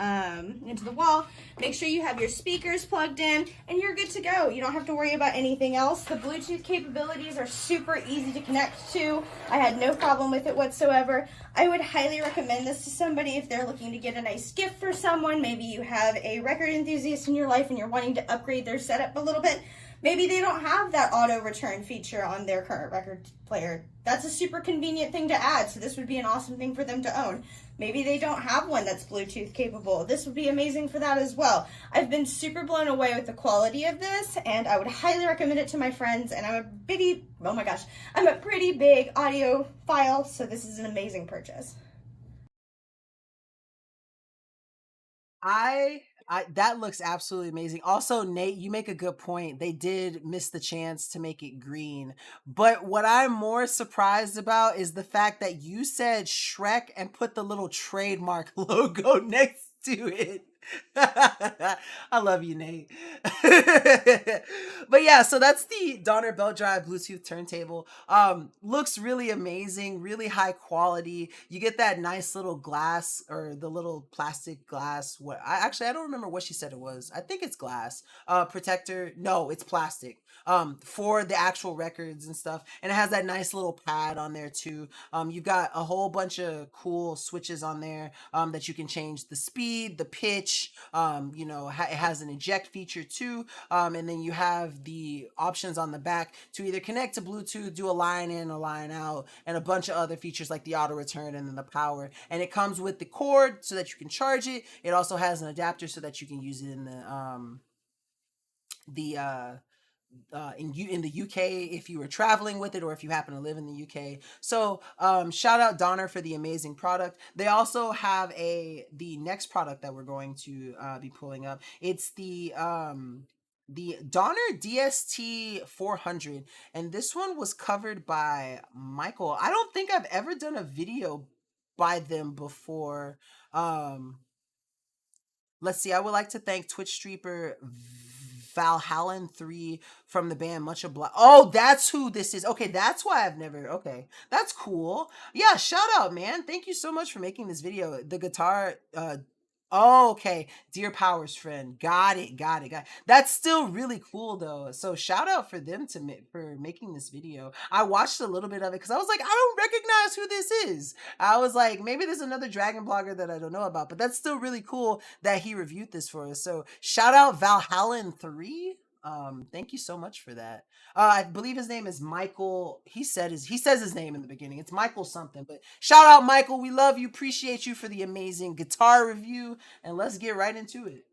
wall. Make sure you have your speakers plugged in, and you're good to go. You don't have to worry about anything else. The Bluetooth capabilities are super easy to connect to. I had no problem with it whatsoever. I would highly recommend this to somebody if they're looking to get a nice gift for someone. Maybe you have a record enthusiast in your life and you're wanting to upgrade their setup a little bit. Maybe they don't have that auto return feature on their current record player. That's a super convenient thing to add, so this would be an awesome thing for them to own. Maybe they don't have one that's Bluetooth capable. This would be amazing for that as well. I've been super blown away with the quality of this, and I would highly recommend it to my friends, and I'm a pretty big audiophile, so this is an amazing purchase. That looks absolutely amazing. Also, Nate, you make a good point. They did miss the chance to make it green. But what I'm more surprised about is the fact that you said Shrek and put the little trademark logo next to it. I love you, Nate. But yeah, so that's the Donner belt drive Bluetooth turntable. Looks really amazing, really high quality. You get that nice little glass, or the little plastic glass. I don't remember what she said it was. I think it's glass. Protector. No, it's plastic. For the actual records and stuff. And it has that nice little pad on there too. You've got a whole bunch of cool switches on there that you can change the speed, the pitch. It has an eject feature too. And then you have the options on the back to either connect to Bluetooth, do a line in or line out, and a bunch of other features like the auto return and then the power. And it comes with the cord so that you can charge it. It also has an adapter so that you can use it in the in the UK if you were traveling with it, or if you happen to live in the UK. So shout out Donner for the amazing product. They also have the next product that we're going to be pulling up. It's the Donner DST 400, and this one was covered by Michael. I don't think I've ever done a video by them before. Let's see. I would like to thank Twitch streamer Valhallan 3 from the band Much Obliged. Oh, that's who this is. Okay, that's why I've never. Okay, that's cool. Yeah, shout out, man. Thank you so much for making this video. The guitar. Oh, okay. Dear Powers friend. Got it. That's still really cool though. So shout out for them for making this video. I watched a little bit of it because I was like, I don't recognize who this is. I was like, maybe there's another dragon blogger that I don't know about, but that's still really cool that he reviewed this for us. So shout out Valhallan 3. Thank you so much for that. I believe his name is Michael. He says his name in the beginning. It's Michael something, but shout out Michael. We love you. Appreciate you for the amazing guitar review, and let's get right into it.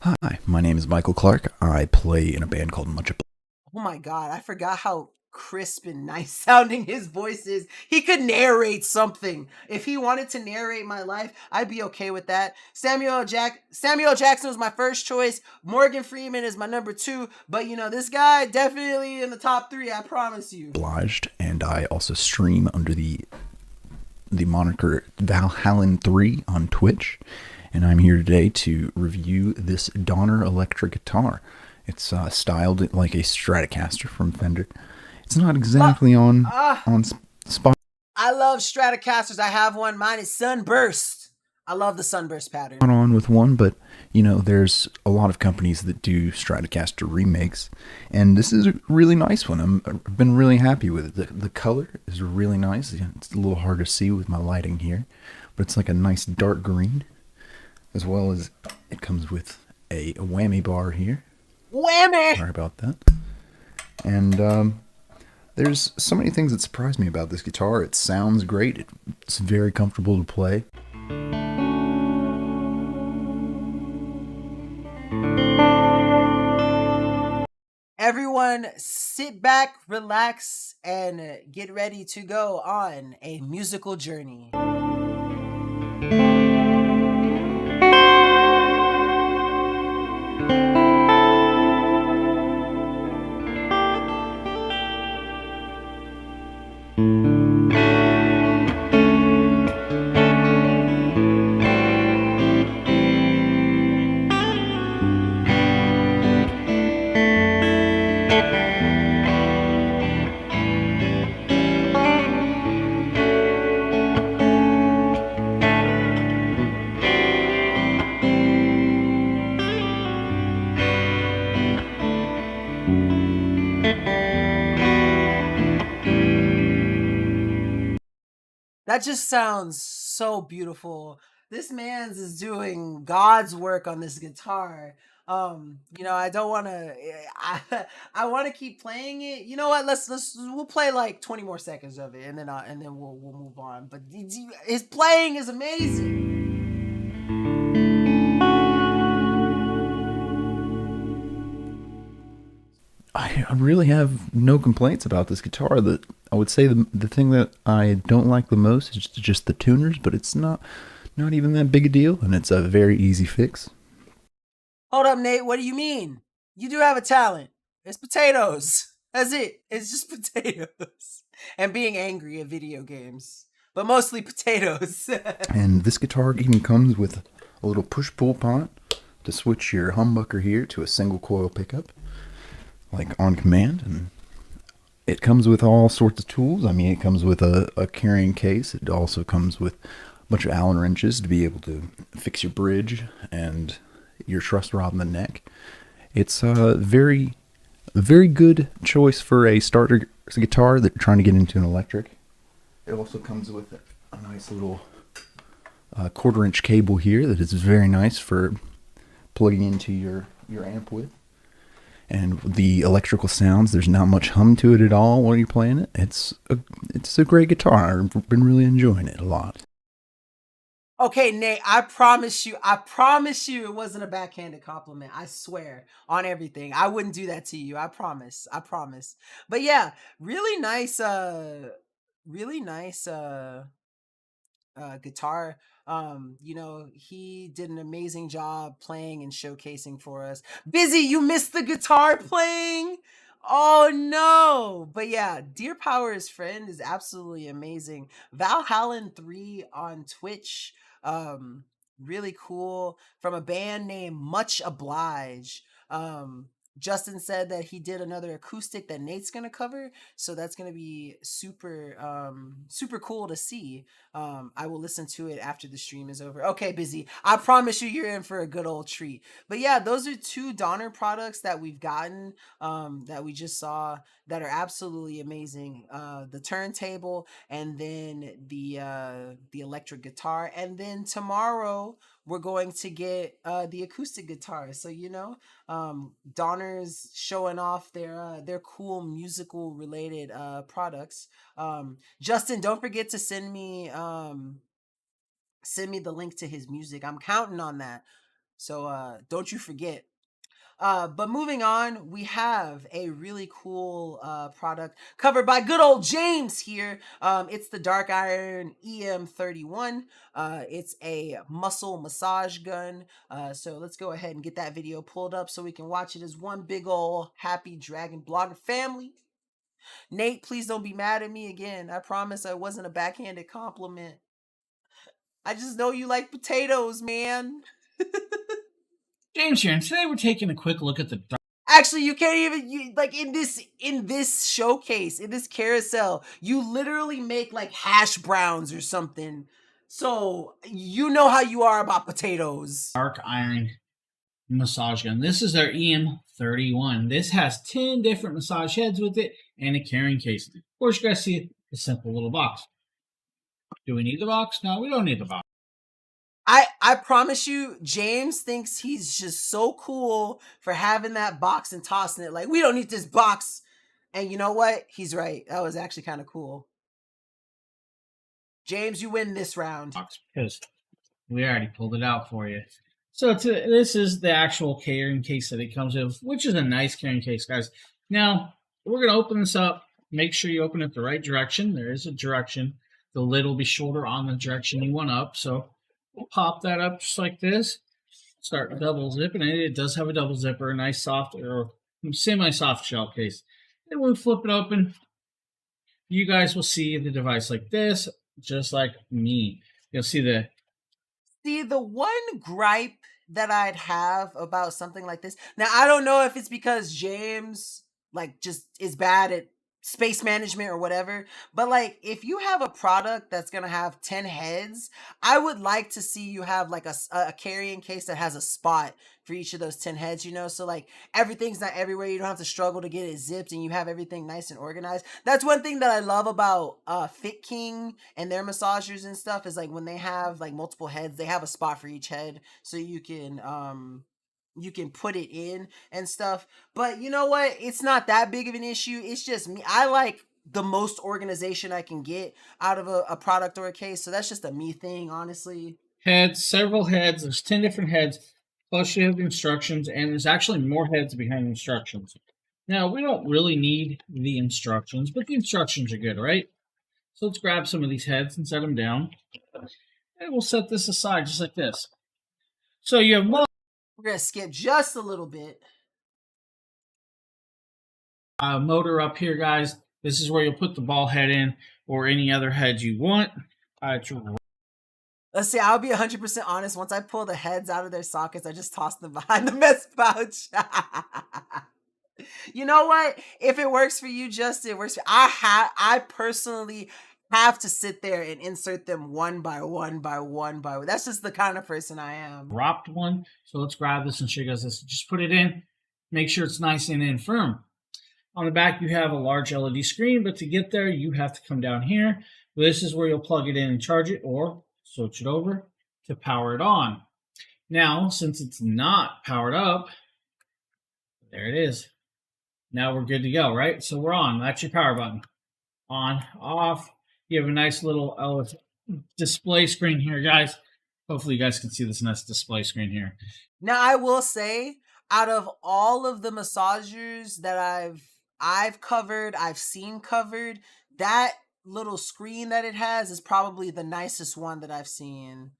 Hi, my name is Michael Clark. I play in a band called Much Obliged. Oh my God, I forgot how crisp and nice sounding his voice is. He could narrate something. If he wanted to narrate my life, I'd be okay with that. Samuel Jackson was my first choice. Morgan Freeman is my number 2. But this guy definitely in the top 3, I promise you. And I also stream under the moniker Valhallan 3 on Twitch. And I'm here today to review this Donner electric guitar. It's styled like a Stratocaster from Fender. It's not exactly on spot. I love Stratocasters. I have one. Mine is Sunburst. I love the Sunburst pattern. On with one, but there's a lot of companies that do Stratocaster remakes, and this is a really nice one. I've been really happy with it. The color is really nice. It's a little hard to see with my lighting here, but it's like a nice dark green, as well as it comes with a whammy bar here. Whammy! Sorry about that. And there's so many things that surprised me about this guitar. It sounds great. It's very comfortable to play. Everyone, sit back, relax, and get ready to go on a musical journey. That just sounds so beautiful. This man's is doing God's work on this guitar. I don't want to. I want to keep playing it. You know what? We'll play like 20 more seconds of it, and then we'll move on. But his playing is amazing. I really have no complaints about this guitar. I would say the thing that I don't like the most is just the tuners, but it's not even that big a deal, and it's a very easy fix. Hold up, Nate. What do you mean? You do have a talent. It's potatoes. That's it. It's just potatoes. And being angry at video games. but mostly potatoes. And this guitar even comes with a little push-pull pot to switch your humbucker here to a single coil pickup, like on command. And it comes with all sorts of tools. I mean, it comes with a carrying case. It also comes with a bunch of Allen wrenches to be able to fix your bridge and your truss rod in the neck. It's a very good choice for a starter guitar that you're trying to get into an electric. It also comes with a nice little quarter-inch cable here that is very nice for plugging into your amp with. And the electrical sounds, there's not much hum to it at all while you're playing it. It's a great guitar. I've been really enjoying it a lot. Okay, Nate, I promise you it wasn't a backhanded compliment. I swear on everything. I wouldn't do that to you. I promise. But yeah, really nice guitar. He did an amazing job playing and showcasing for us. Busy, you missed the guitar playing. Oh no! But yeah, Deer Power's Friend is absolutely amazing. Valhallen 3 on Twitch, really cool, from a band named Much Oblige. Justin said that he did another acoustic that Nate's gonna cover, so that's gonna be super cool to see. I will listen to it after the stream is over. Okay, Busy, I promise you're in for a good old treat. But yeah, those are two Donner products that we've gotten, that we just saw, that are absolutely amazing. The turntable, and then the electric guitar, and then tomorrow we're going to get the acoustic guitar. So Donner's showing off their cool musical related products. Justin, don't forget to send me the link to his music. I'm counting on that. So don't you forget. But moving on, we have a really cool product covered by good old James here. It's the Dark Iron EM31. It's a muscle massage gun. So let's go ahead and get that video pulled up so we can watch it as one big old happy Dragon Blogger family. Nate, please don't be mad at me again. I promise I wasn't a backhanded compliment. I just know you like potatoes, man. James here, and today we're taking a quick look at the Actually, you can't even like in this showcase, in this carousel, you literally make like hash browns or something. So you know how you are about potatoes. Dark Iron massage gun. This is their EM31. This has 10 different massage heads with it and a carrying case. Of course, you guys see a simple little box. Do we need the box? No, we don't need the box. I promise you, James thinks he's just so cool for having that box and tossing it. Like, we don't need this box. And you know what? He's right. That was actually kind of cool. James, you win this round. Because we already pulled it out for you. So this is the actual carrying case that it comes with, which is a nice carrying case, guys. Now, we're going to open this up. Make sure you open it the right direction. There is a direction. The lid will be shorter on the direction you want up. So we'll pop that up just like this. Start double zipping it. It does have a double zipper, a nice soft or semi-soft shell case. Then we'll flip it open. You guys will see the device like this, just like me. You'll see the one gripe that I'd have about something like this. Now, I don't know if it's because James like just is bad at space management or whatever, but like if you have a product that's gonna have 10 heads, I would like to see you have like a carrying case that has a spot for each of those 10 heads, so like everything's not everywhere. You don't have to struggle to get it zipped, and you have everything nice and organized. That's one thing that I love about Fit King and their massagers and stuff, is like when they have like multiple heads, they have a spot for each head, so you can put it in and stuff. But you know what? It's not that big of an issue. It's just me. I like the most organization I can get out of a product or a case. So that's just a me thing, honestly. Heads, several heads. There's 10 different heads. Plus you have the instructions, and there's actually more heads behind the instructions. Now, we don't really need the instructions, but the instructions are good, right? So let's grab some of these heads and set them down. And we'll set this aside just like this. So you have We're going to skip just a little bit. Motor up here, guys. This is where you'll put the ball head in, or any other heads you want. All right, true. Let's see, I'll be 100% honest. Once I pull the heads out of their sockets, I just toss them behind the mess pouch. You know what? If it works for you, Justin, it works for I personally have to sit there and insert them one by one by one by one. That's just the kind of person I am. Dropped one. So let's grab this and show you guys this. Just put it in. Make sure it's nice and firm. On the back, you have a large LED screen, but to get there, you have to come down here. This is where you'll plug it in and charge it, or switch it over to power it on. Now, since it's not powered up, there it is. Now we're good to go, right? So we're on. That's your power button. On, off. You have a nice little display screen here, guys. Hopefully you guys can see this nice display screen here. Now, I will say, out of all of the massagers that I've covered, I've seen covered, that little screen that it has is probably the nicest one that I've seen.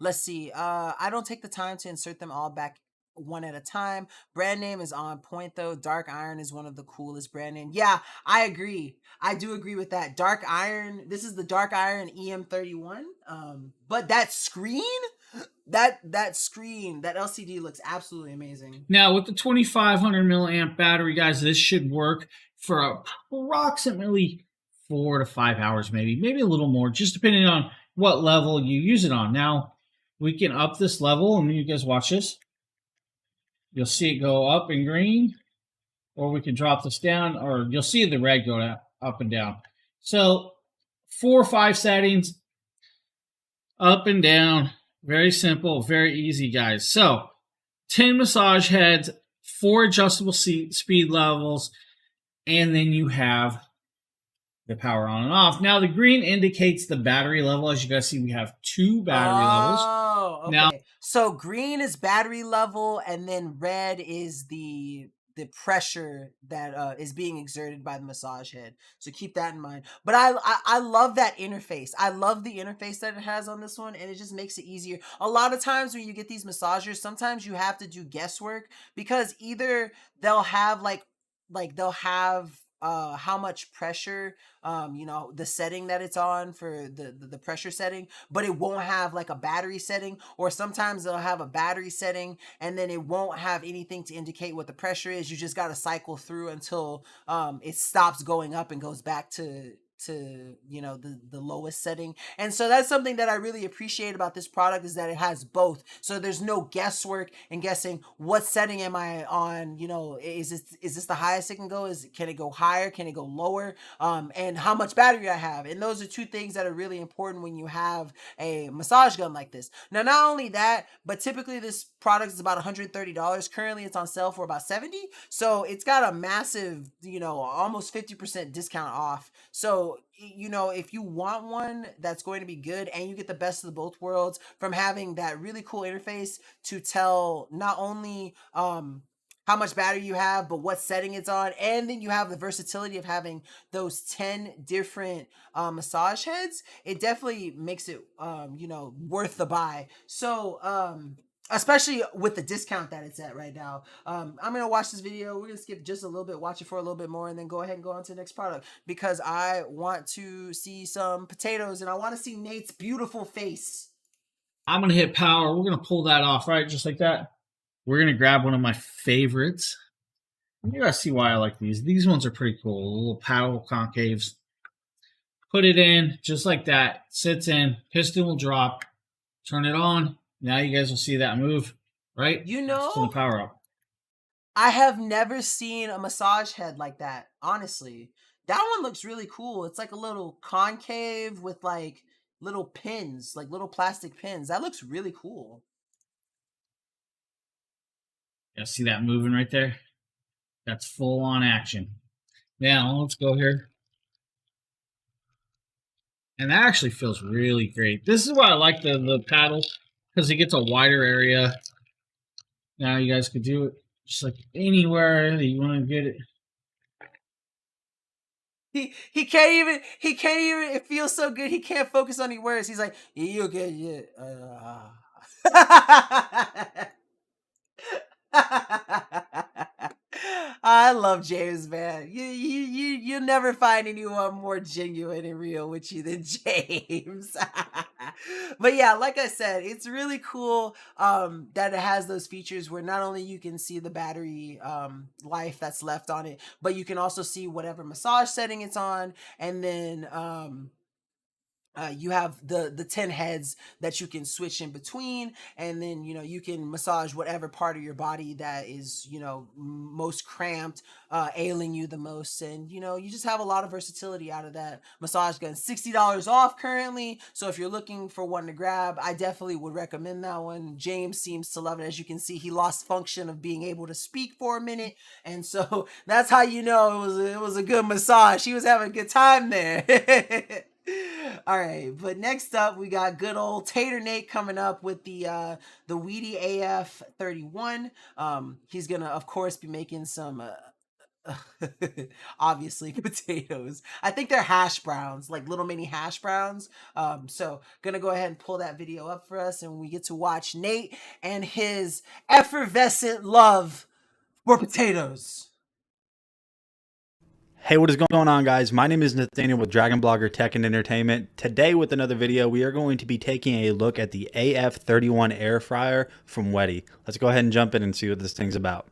Let's see. I don't take the time to insert them all back one at a time. Brand name is on point though. Dark Iron is one of the coolest brand name. Yeah, I agree. I do agree with that. Dark Iron. This is the Dark Iron EM31. But that screen, that screen, that LCD looks absolutely amazing. Now with the 2500 milliamp battery, guys, this should work for approximately 4 to 5 hours, maybe a little more, just depending on what level you use it on. Now we can up this level, and you guys watch this. You'll see it go up in green, or we can drop this down, or you'll see the red go up and down. So 4 or 5 settings, up and down. Very simple, very easy, guys. So 10 massage heads, 4 adjustable speed levels, and then you have the power on and off. Now the green indicates the battery level. As you guys see, we have 2 battery levels. Oh, okay. Now, so green is battery level, and then red is the pressure that is being exerted by the massage head. So keep that in mind. But I love that interface. I love the interface that it has on this one, and it just makes it easier. A lot of times when you get these massagers, sometimes you have to do guesswork, because either they'll have like they'll have how much pressure, you know, the setting that it's on for the pressure setting, but it won't have like a battery setting, or sometimes they'll have a battery setting and then it won't have anything to indicate what the pressure is. You just got to cycle through until it stops going up and goes back to you know, the lowest setting. And so that's something that I really appreciate about this product, is that it has both. So there's no guesswork and guessing what setting am I on, you know, is this the highest it can go, can it go higher, can it go lower, and how much battery I have. And those are 2 things that are really important when you have a massage gun like this. Now, not only that, but typically this product is about $130. Currently it's on sale for about $70. So it's got a massive, you know, almost 50% discount off. So, you know, if you want one that's going to be good, and you get the best of the both worlds from having that really cool interface to tell not only how much battery you have, but what setting it's on, and then you have the versatility of having those 10 different massage heads, it definitely makes it you know, worth the buy. So especially with the discount that it's at right now. I'm gonna watch this video. We're gonna skip just a little bit, watch it for a little bit more, and then go ahead and go on to the next product, because I want to see some potatoes and I want to see Nate's beautiful face. I'm gonna hit power. We're gonna pull that off, right? Just like that. We're gonna grab one of my favorites. You guys see why I like these. These ones are pretty cool. Little paddle concaves. Put it in just like that. Sits in. Piston will drop. Turn it on. Now you guys will see that move, right? You know, turn the power up. I have never seen a massage head like that, honestly. That one looks really cool. It's like a little concave with like little pins, like little plastic pins. That looks really cool. Yeah, see that moving right there? That's full on action. Now let's go here. And that actually feels really great. This is why I like the paddle, because it gets a wider area. Now you guys could do it just like anywhere that you want to get it. He can't even, it feels so good, he can't focus on any words. He's like, you okay, yeah. I love James, man. you'll never find anyone more genuine and real with you than James. But yeah, like I said, it's really cool that it has those features where not only you can see the battery life that's left on it, but you can also see whatever massage setting it's on, and then you have the 10 heads that you can switch in between, and then you can massage whatever part of your body that is most cramped, ailing you the most, and you just have a lot of versatility out of that massage gun. $60 off currently, so if you're looking for one to grab, I definitely would recommend that one. James seems to love it. As you can see, he lost function of being able to speak for a minute, and so that's how it was a good massage. He was having a good time there. All right, but next up we got good old Tater Nate coming up with the Weedy AF 31. He's gonna of course be making some obviously potatoes. I think they're hash browns, like little mini hash browns. So gonna go ahead and pull that video up for us, and we get to watch Nate and his effervescent love for potatoes. Hey, what is going on, guys? My name is Nathaniel with Dragon Blogger Tech and Entertainment. Today with another video, we are going to be taking a look at the AF31 air fryer from Wedi. Let's go ahead and jump in and see what this thing's about.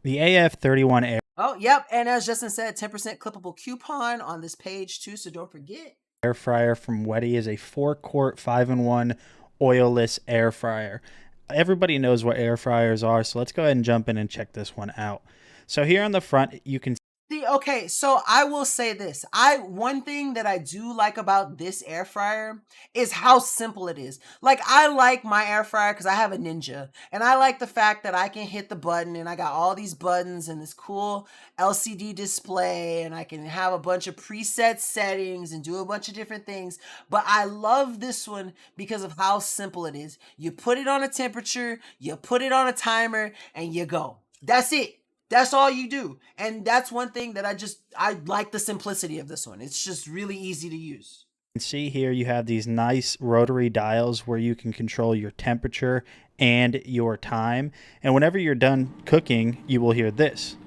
The AF31 air Oh, yep, and as Justin said, 10% clippable coupon on this page too, so don't forget. Air fryer from Wedi is a 4-quart 5-in-1 oilless air fryer. Everybody knows what air fryers are, so let's go ahead and jump in and check this one out. So here on the front, you can See, okay, so I will say this. One thing that I do like about this air fryer is how simple it is. Like, I like my air fryer because I have a Ninja, and I like the fact that I can hit the button and I got all these buttons and this cool LCD display, and I can have a bunch of preset settings and do a bunch of different things. But I love this one because of how simple it is. You put it on a temperature, you put it on a timer, and you go. That's it. That's all you do. And that's one thing that I like the simplicity of this one. It's just really easy to use. see here you have these nice rotary dials where you can control your temperature and your time. And whenever you're done cooking, you will hear this.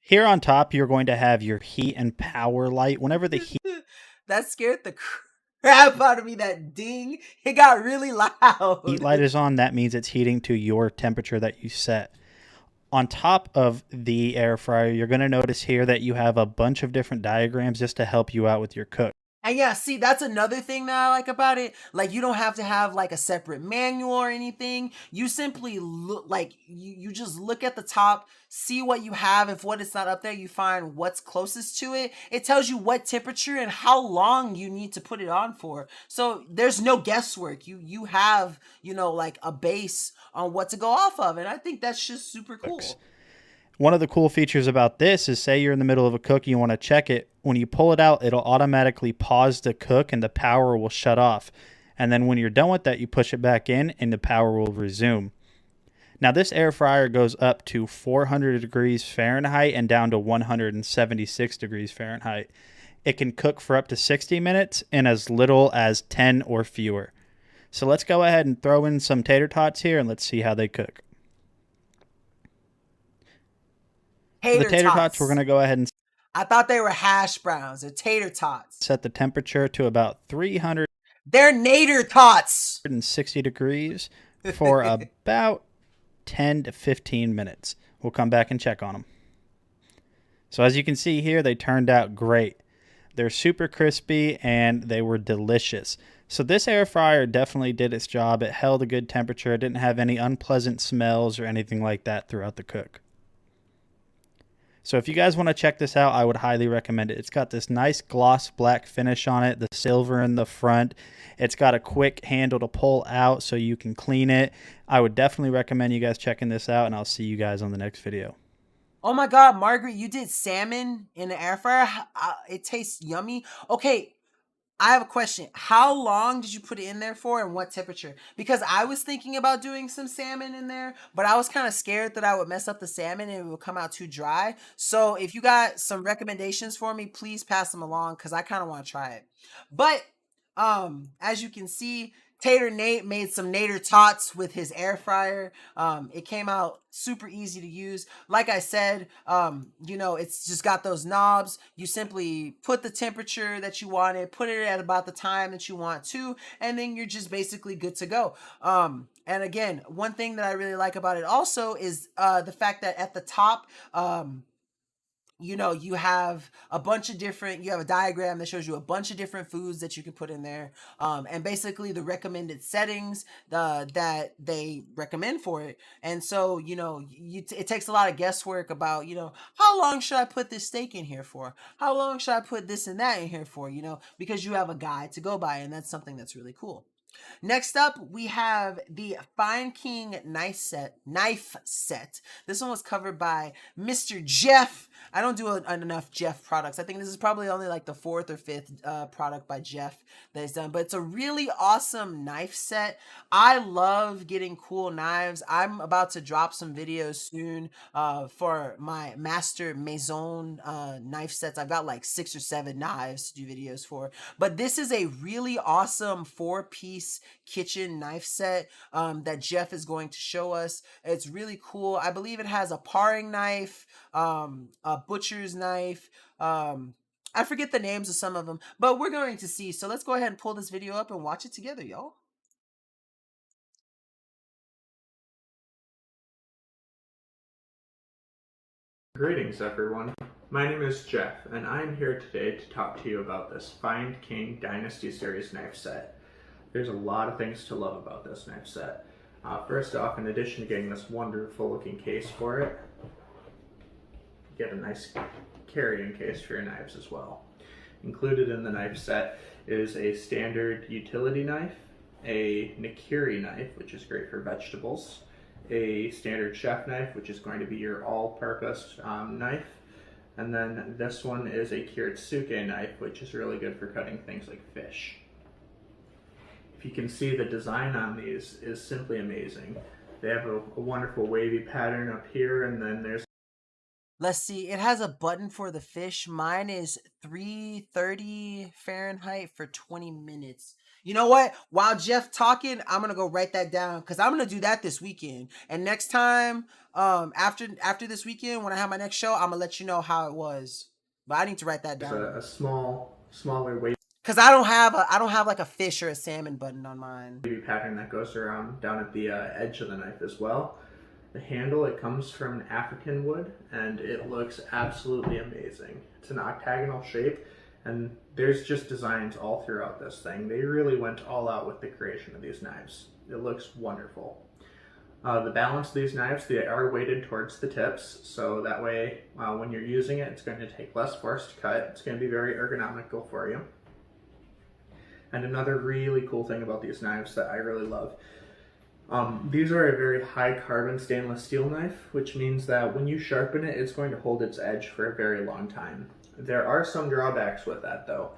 Here on top, you're going to have your heat and power light. Whenever the heat That scared the crap out of me, that ding. It got really loud. heat light is on, that means it's heating to your temperature that you set. On top of the air fryer, you're going to notice here that you have a bunch of different diagrams just to help you out with your cook. And yeah, see, that's another thing that I like about it. Like, you don't have to have like a separate manual or anything. You simply look, like, you just look at the top, see what you have. If what is not up there, you find what's closest to it. It tells you what temperature and how long you need to put it on for. So there's no guesswork. You have, like a base on what to go off of. And I think that's just super cool. One of the cool features about this is, say you're in the middle of a cook and you want to check it. When you pull it out, it'll automatically pause the cook and the power will shut off. And then when you're done with that, you push it back in and the power will resume. Now this air fryer goes up to 400 degrees Fahrenheit and down to 176 degrees Fahrenheit. It can cook for up to 60 minutes in as little as 10 or fewer. So let's go ahead and throw in some tater tots here and let's see how they cook. For the tater tots, we're going to go ahead and... I thought they were hash browns. They're tater tots. Set the temperature to about 300. They're nader tots. 160 degrees for about 10 to 15 minutes. We'll come back and check on them. So as you can see here, they turned out great. They're super crispy and they were delicious. So this air fryer definitely did its job. It held a good temperature. It didn't have any unpleasant smells or anything like that throughout the cook. So if you guys want to check this out, I would highly recommend it. It's got this nice gloss black finish on it, the silver in the front. It's got a quick handle to pull out so you can clean it. I would definitely recommend you guys checking this out, and I'll see you guys on the next video. Oh my God, Margaret, you did salmon in the air fryer? It tastes yummy. Okay, I have a question. How long did you put it in there for and what temperature? Because I was thinking about doing some salmon in there, but I was kind of scared that I would mess up the salmon and it would come out too dry. So if you got some recommendations for me, please pass them along because I kind of want to try it. But as you can see, Tater Nate made some Nader tots with his air fryer. It came out super easy to use. Like I said, it's just got those knobs. You simply put the temperature that you want it, put it at about the time that you want to, and then you're just basically good to go. And again, one thing that I really like about it also is the fact that at the top, you have you have a diagram that shows you a bunch of different foods that you can put in there, and basically the recommended settings that they recommend for it. And so it takes a lot of guesswork about how long should I put this steak in here for, how long should I put this and that in here for, because you have a guide to go by, and that's something that's really cool. Next up, we have the Fine King knife set. This one was covered by Mr. Jeff. I don't do enough Jeff products. I think this is probably only like the fourth or fifth product by Jeff that he's done, but it's a really awesome knife set. I love getting cool knives. I'm about to drop some videos soon for my Master Maison knife sets. I've got like 6 or 7 knives to do videos for, but this is a really awesome 4-piece kitchen knife set that Jeff is going to show us. It's really cool. I believe it has a paring knife, a butcher's knife. I forget the names of some of them, but we're going to see. So let's go ahead and pull this video up and watch it together, y'all. Greetings everyone, my name is Jeff and I'm here today to talk to you about this Fine King Dynasty Series knife set. There's a lot of things to love about this knife set. First off, in addition to getting this wonderful looking case for it, you get a nice carrying case for your knives as well. Included in the knife set is a standard utility knife, a Nkda knife, which is great for vegetables, a standard chef knife, which is going to be your all-purpose knife, and then this one is a Kiritsuke knife, which is really good for cutting things like fish. If you can see, the design on these is simply amazing. They have a wonderful wavy pattern up here, and then there's Let's see, it has a button for the fish. Mine is 330 Fahrenheit for 20 minutes. You know what? While Jeff talking, I'm gonna go write that down because I'm gonna do that this weekend. And next time, after this weekend, when I have my next show, I'm gonna let you know how it was. But I need to write that down. a smaller wavy Cause I don't have like a fish or a salmon button on mine. pattern that goes around down at the edge of the knife as well. The handle, it comes from an African wood and it looks absolutely amazing. It's an octagonal shape and there's just designs all throughout this thing. They really went all out with the creation of these knives. It looks wonderful. The balance of these knives, they are weighted towards the tips, so that way when you're using it, it's going to take less force to cut. It's going to be very ergonomical for you. And another really cool thing about these knives that I really love, these are a very high carbon stainless steel knife, which means that when you sharpen it, it's going to hold its edge for a very long time. There are some drawbacks with that though.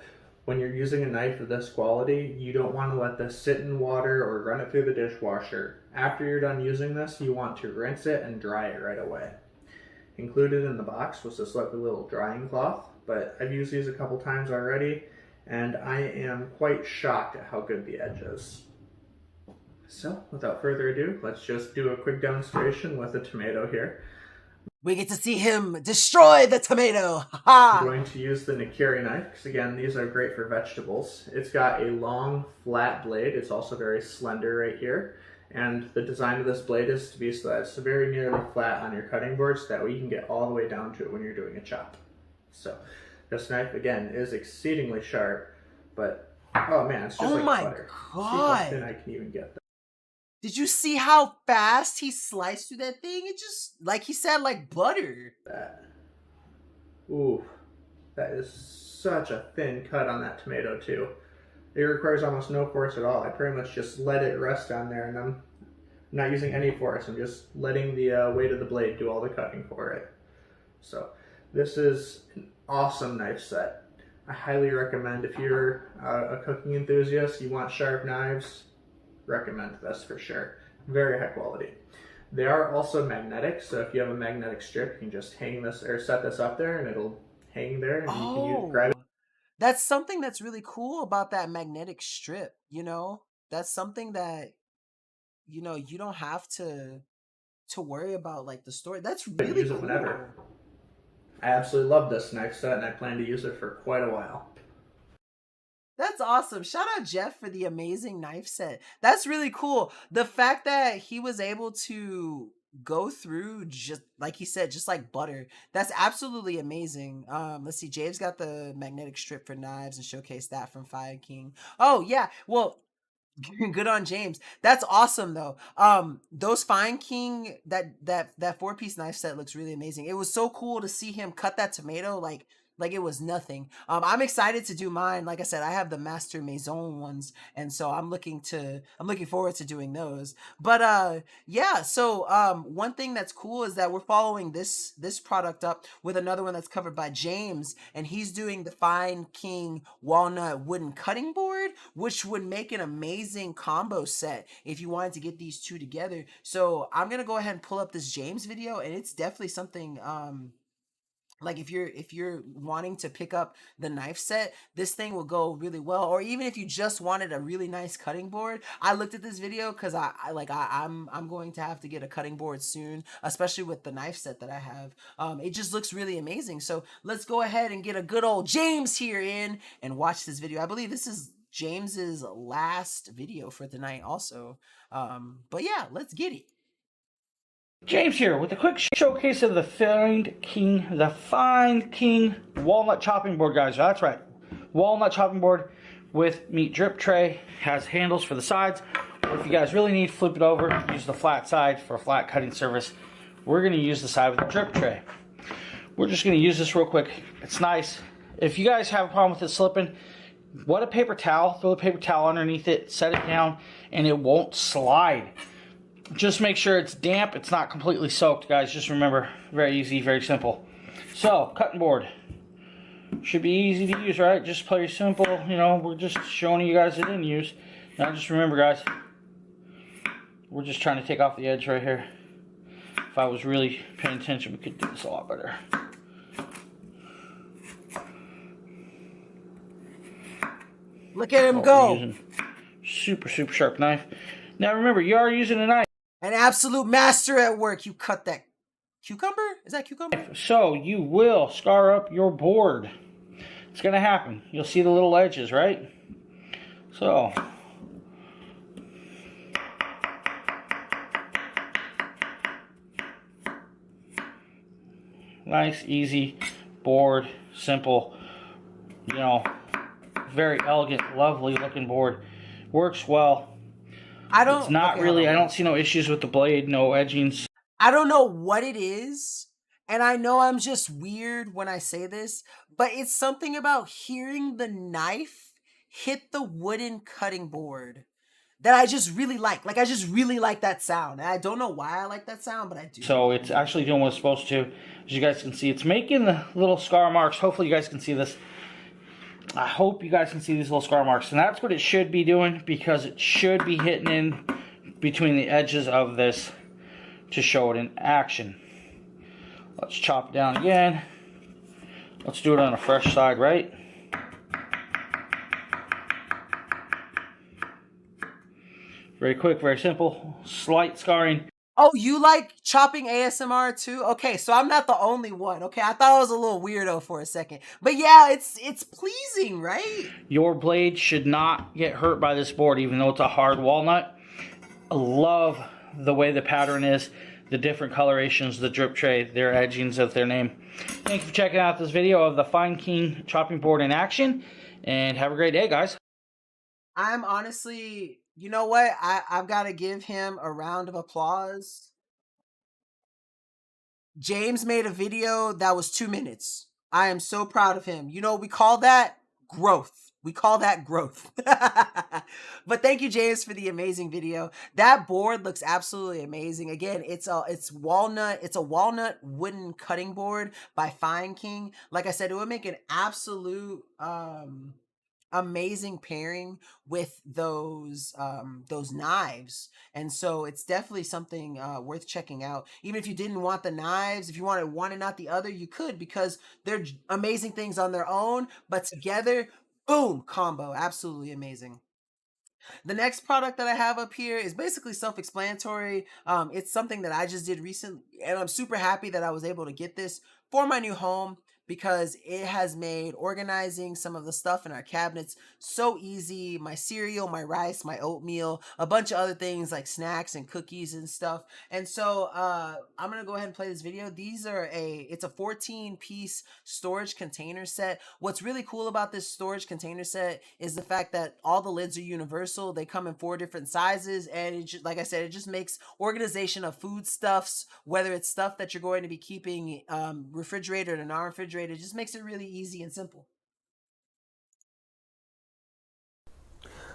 When you're using a knife of this quality, you don't want to let this sit in water or run it through the dishwasher. After you're done using this, you want to rinse it and dry it right away. Included in the box was this lovely little drying cloth, but I've used these a couple times already, and I am quite shocked at how good the edge is. So, without further ado, let's just do a quick demonstration with a tomato here. We get to see him destroy the tomato. Ha! I'm going to use the Nkda knife, because again, these are great for vegetables. It's got a long, flat blade. It's also very slender right here. And the design of this blade is to be so that it's very nearly flat on your cutting board, so that way you can get all the way down to it when you're doing a chop. So, this knife, again, is exceedingly sharp, but, oh man, it's just like butter. God. See how thin I can even get that. Did you see how fast he sliced through that thing? It just, like he said, like butter. Ooh, that is such a thin cut on that tomato too. It requires almost no force at all. I pretty much just let it rest on there and I'm not using any force. I'm just letting the weight of the blade do all the cutting for it. So this is an awesome knife set. I highly recommend if you're a cooking enthusiast, you want sharp knives, recommend this for sure. Very high quality. They are also magnetic, so if you have a magnetic strip, you can just hang this or set this up there and it'll hang there and you can grab it. That's something that's really cool about that magnetic strip, you know? that's something that, you know, you don't have to worry about like the story. That's But really use it whenever. cool. I absolutely love this next set, and I plan to use it for quite a while. That's awesome. Shout out Jeff for the amazing knife set. That's really cool. The fact that he was able to go through just like he said, just like butter. That's absolutely amazing. Let's see. James got the magnetic strip for knives and showcased that from Fire King. Oh yeah. Well, good on James. That's awesome though. Those Fine King that 4-piece knife set looks really amazing. It was so cool to see him cut that tomato like it was nothing. I'm excited to do mine. Like I said, I have the Master Maison ones, and so I'm looking forward to doing those. But yeah, so one thing that's cool is that we're following this product up with another one that's covered by James, and he's doing the Fine King walnut wooden cutting board, which would make an amazing combo set if you wanted to get these two together. So I'm gonna go ahead and pull up this James video, and it's definitely something like if you're wanting to pick up the knife set, this thing will go really well. Or even if you just wanted a really nice cutting board, I looked at this video because I'm going to have to get a cutting board soon, especially with the knife set that I have. It just looks really amazing. So let's go ahead and get a good old James here in and watch this video. I believe this is James's last video for the night also. But yeah, let's get it. James here with a quick showcase of the Fine King walnut chopping board, guys. That's right, walnut chopping board with meat drip tray. Has handles for the sides, or if you guys really need, flip it over, use the flat side for a flat cutting surface. We're going to use the side with the drip tray. We're just going to use this real quick. It's nice. If you guys have a problem with it slipping, wet a paper towel, throw the paper towel underneath it, set it down, and it won't slide. Just make sure it's damp, it's not completely soaked, guys. Just remember, very easy, very simple. So, cutting board. Should be easy to use, right? Just play simple, you know, we're just showing you guys it in use. Now just remember, guys, we're just trying to take off the edge right here. If I was really paying attention, we could do this a lot better. Look at him go. Using super sharp knife. Now remember, you are using a knife. An absolute master at work. You cut that cucumber? Is that cucumber? So you will scar up your board. It's going to happen. You'll see the little edges, right? So nice, easy board, simple, you know, very elegant, lovely looking board. Works well. It's not really, I don't see no issues with the blade, no edgings. I don't know what it is, and I know I'm just weird when I say this, but it's something about hearing the knife hit the wooden cutting board that I just really like. Like, I just really like that sound. And I don't know why I like that sound, but I do. So it's actually doing what it's supposed to. As you guys can see, it's making the little scar marks. Hopefully you guys can see this. I hope you guys can see these little scar marks. And that's what it should be doing, because it should be hitting in between the edges of this to show it in action. Let's chop it down again. Let's do it on a fresh side, right? Very quick, very simple. Slight scarring. Oh, you like chopping ASMR too? Okay, so I'm not the only one. Okay, I thought I was a little weirdo for a second. But yeah, it's pleasing, right? Your blade should not get hurt by this board, even though it's a hard walnut. I love the way the pattern is, the different colorations, the drip tray, their edgings of their name. Thank you for checking out this video of the Fine King chopping board in action, and have a great day, guys. I'm honestly, you know what? I've got to give him a round of applause. James made a video that was 2 minutes. I am so proud of him. You know, we call that growth. We call that growth. But thank you, James, for the amazing video. That board looks absolutely amazing. Again, it's a walnut wooden cutting board by Fine King. Like I said, it would make an absolute amazing pairing with those knives, and so it's definitely something worth checking out. Even if you didn't want the knives, if you wanted one and not the other, you could, because they're amazing things on their own, but together, boom, combo, absolutely amazing. The next product that I have up here is basically self-explanatory. It's something that I just did recently, and I'm super happy that I was able to get this for my new home because it has made organizing some of the stuff in our cabinets so easy. My cereal, my rice, my oatmeal, a bunch of other things like snacks and cookies and stuff. And so I'm gonna go ahead and play this video. It's a 14 piece storage container set. What's really cool about this storage container set is the fact that all the lids are universal. They come in 4 different sizes, and like I said, it just makes organization of foodstuffs, whether it's stuff that you're going to be keeping refrigerated or non-refrigerated, it just makes it really easy and simple.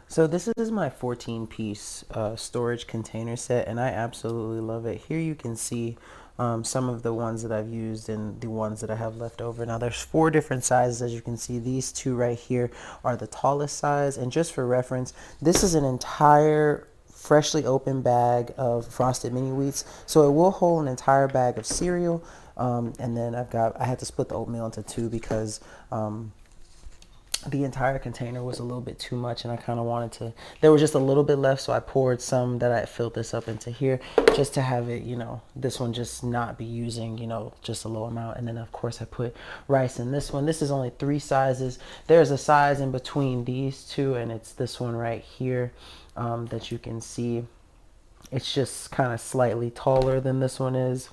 So this is my 14 piece storage container set, and I absolutely love it. Here you can see some of the ones that I've used and the ones that I have left over. Now there's 4 different sizes, as you can see. These 2 right here are the tallest size, and just for reference, this is an entire freshly opened bag of frosted mini wheats, so it will hold an entire bag of cereal. And then I had to split the oatmeal into 2 because the entire container was a little bit too much, and I kind of wanted to, there was just a little bit left, so I poured some that I filled this up into here just to have it, this one just not be using, just a low amount. And then of course I put rice in this one. This is only 3 sizes. There's a size in between these 2, and it's this one right here that you can see. It's just kind of slightly taller than this one is,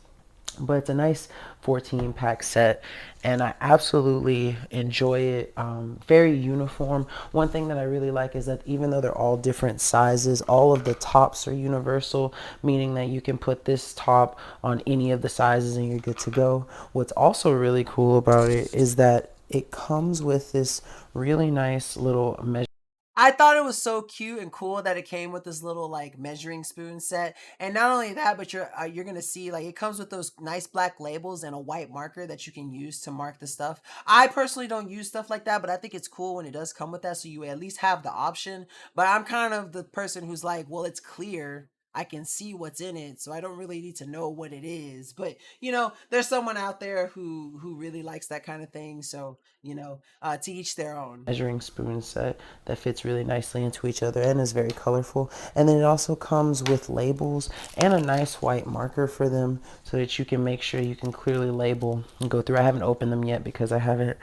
but it's a nice 14 pack set, and I absolutely enjoy it. Very uniform. One thing that I really like is that even though they're all different sizes, all of the tops are universal, meaning that you can put this top on any of the sizes and you're good to go. What's also really cool about it is that it comes with this really nice little measure. I thought it was so cute and cool that it came with this little like measuring spoon set. And not only that, but you're gonna see like it comes with those nice black labels and a white marker that you can use to mark the stuff. I personally don't use stuff like that, but I think it's cool when it does come with that, so you at least have the option. But I'm kind of the person who's like, well, it's clear. I can see what's in it, so I don't really need to know what it is. But there's someone out there who really likes that kind of thing. So to each their own. Measuring spoon set that fits really nicely into each other and is very colorful. And then it also comes with labels and a nice white marker for them so that you can make sure you can clearly label and go through. I haven't opened them yet because I haven't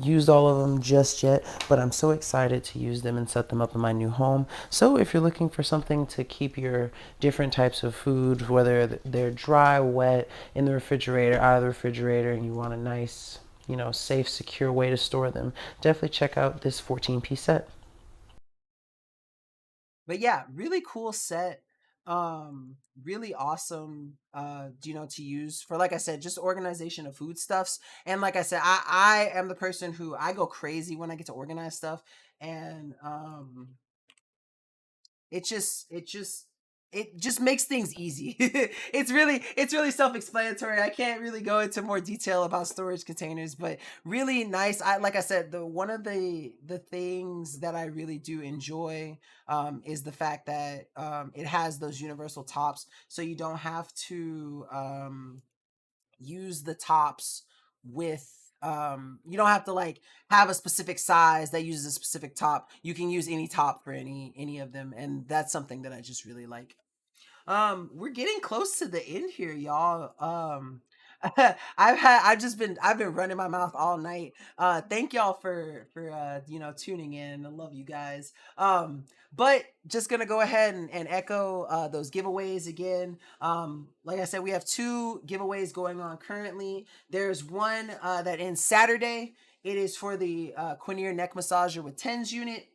used all of them just yet, but I'm so excited to use them and set them up in my new home. So if you're looking for something to keep your different types of food, whether they're dry, wet, in the refrigerator, out of the refrigerator, and you want a nice safe, secure way to store them, definitely check out this 14 piece set. But yeah, really cool set. Really awesome to use for, like I said, just organization of foodstuffs. And like I said, I am the person who I go crazy when I get to organize stuff. And it just makes things easy. It's really self-explanatory. I can't really go into more detail about storage containers, but really nice. Like I said, the one of the things that I really do enjoy is the fact that it has those universal tops, so you don't have to use the tops with you don't have to like have a specific size that uses a specific top. You can use any top for any of them, and that's something that I just really like. We're getting close to the end here, y'all. I've been running my mouth all night. Thank y'all for tuning in. I love you guys. But just gonna go ahead and echo those giveaways again. Like I said, we have 2 giveaways going on currently. There's one that ends Saturday. It is for the Quinier neck massager with TENS unit.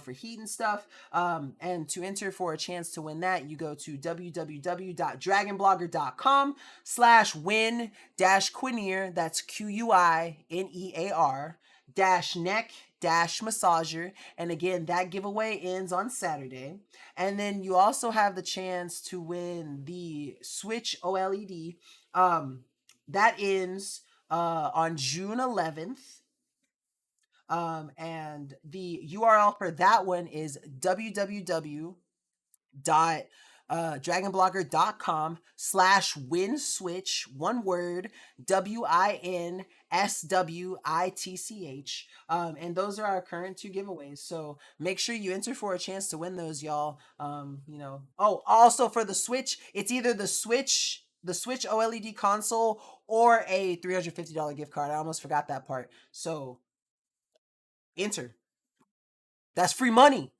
For heat and stuff. And to enter for a chance to win that, you go to www.dragonblogger.com/win-Quinier. That's QUINEAR -neck massager. And again, that giveaway ends on Saturday. And then you also have the chance to win the Switch OLED. That ends on June 11th. And the URL for that one is www., dragonblogger.com/winswitch, one word, WINSWITCH. And those are our current 2 giveaways. So make sure you enter for a chance to win those, y'all. Oh, also for the Switch, it's either the Switch OLED console or a $350 gift card. I almost forgot that part. So enter. That's free money.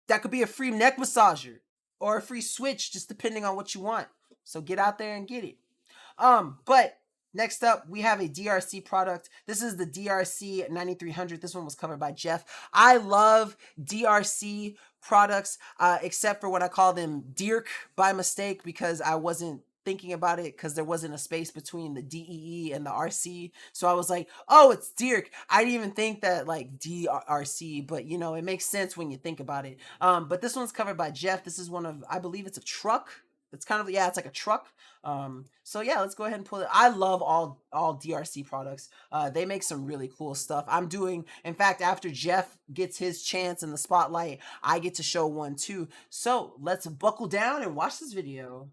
That could be a free neck massager or a free Switch, just depending on what you want. So get out there and get it. But next up, we have a DRC product. This is the DRC 9300. This one was covered by Jeff. I love DRC products, except for when I call them Dirk by mistake, because I wasn't thinking about it, because there wasn't a space between the DEE and the RC. So I was like, oh, it's Dirk. I didn't even think that like DRC, but you know, it makes sense when you think about it. But this one's covered by Jeff. This is one of, I believe it's a truck. It's kind of, yeah, it's like a truck. So yeah, let's go ahead and pull it. I love all DRC products. They make some really cool stuff. In fact, after Jeff gets his chance in the spotlight, I get to show one too. So let's buckle down and watch this video.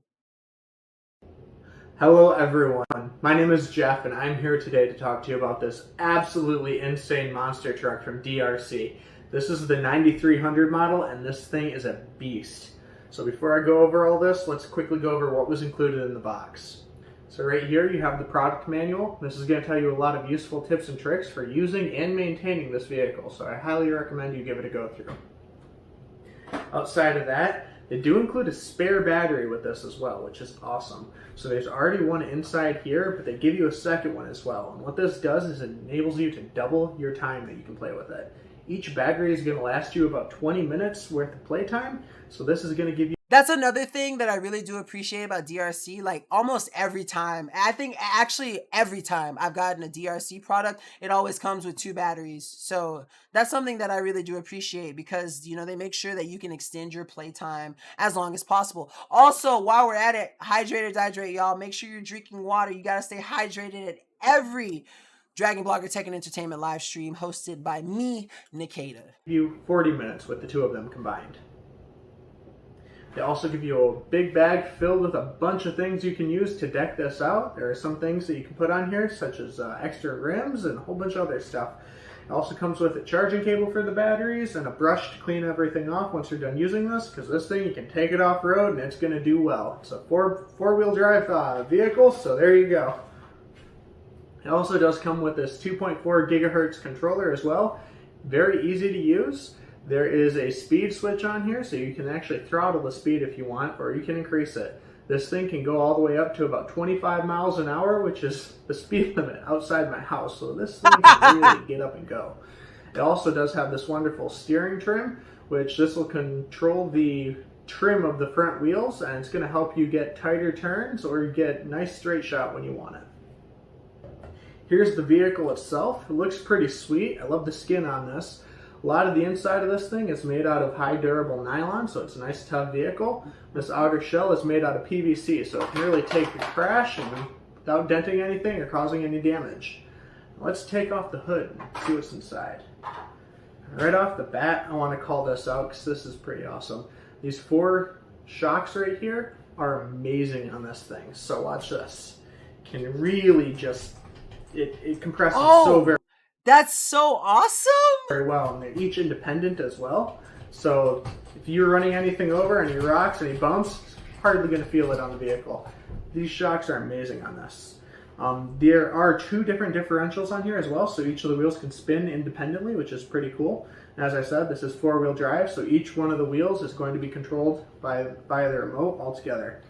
Hello everyone, my name is Jeff and I'm here today to talk to you about this absolutely insane monster truck from DRC. This is the 9300 model and this thing is a beast. So before I go over all this, let's quickly go over what was included in the box. So right here you have the product manual. This is going to tell you a lot of useful tips and tricks for using and maintaining this vehicle, so I highly recommend you give it a go through. Outside of that, they do include a spare battery with this as well, which is awesome. So there's already one inside here, but they give you a second one as well. And what this does is it enables you to double your time that you can play with it. Each battery is going to last you about 20 minutes worth of playtime, so this is going to give you... That's another thing that I really do appreciate about DRC. Like almost every time, I think actually every time I've gotten a DRC product, it always comes with 2 batteries. So that's something that I really do appreciate, because, you know, they make sure that you can extend your playtime as long as possible. Also, while we're at it, hydrate or dihydrate, y'all. Make sure you're drinking water. You got to stay hydrated at every Dragon Blogger Tech and Entertainment live stream hosted by me, Nkda. You 40 minutes with the 2 of them combined. They also give you a big bag filled with a bunch of things you can use to deck this out. There are some things that you can put on here, such as extra rims and a whole bunch of other stuff. It also comes with a charging cable for the batteries and a brush to clean everything off once you're done using this, because this thing, you can take it off-road and it's going to do well. It's a four-wheel drive vehicle, so there you go. It also does come with this 2.4 gigahertz controller as well. Very easy to use. There is a speed switch on here, so you can actually throttle the speed if you want, or you can increase it. This thing can go all the way up to about 25 miles an hour, which is the speed limit outside my house, so this thing can really get up and go. It also does have this wonderful steering trim, which this will control the trim of the front wheels, and it's going to help you get tighter turns or get nice straight shot when you want it. Here's the vehicle itself. It looks pretty sweet. I love the skin on this. A lot of the inside of this thing is made out of high durable nylon, so it's a nice tough vehicle. This outer shell is made out of PVC, so it can really take a crash and without denting anything or causing any damage. Let's take off the hood and see what's inside. Right off the bat, I want to call this out because this is pretty awesome. These 4 shocks right here are amazing on this thing. So watch this. Can really just, it compresses so very... That's so awesome! Very well, and they're each independent as well. So if you're running anything over, any rocks, any bumps, hardly going to feel it on the vehicle. These shocks are amazing on this. There are 2 different differentials on here as well, so each of the wheels can spin independently, which is pretty cool. And as I said, this is 4-wheel drive, so each one of the wheels is going to be controlled by the remote altogether.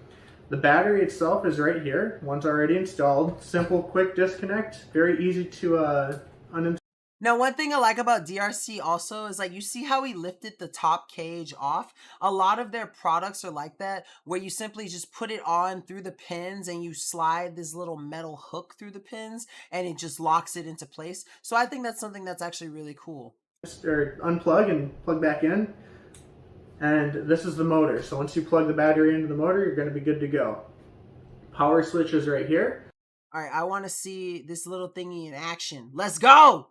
The battery itself is right here. One's already installed. Simple, quick disconnect. Very easy to uninstall. Now, one thing I like about DRC also is, like, you see how he lifted the top cage off? A lot of their products are like that, where you simply just put it on through the pins and you slide this little metal hook through the pins and it just locks it into place. So I think that's something that's actually really cool. Or unplug and plug back in. And this is the motor. So once you plug the battery into the motor, you're going to be good to go. Power switch is right here. All right, I want to see this little thingy in action. Let's go!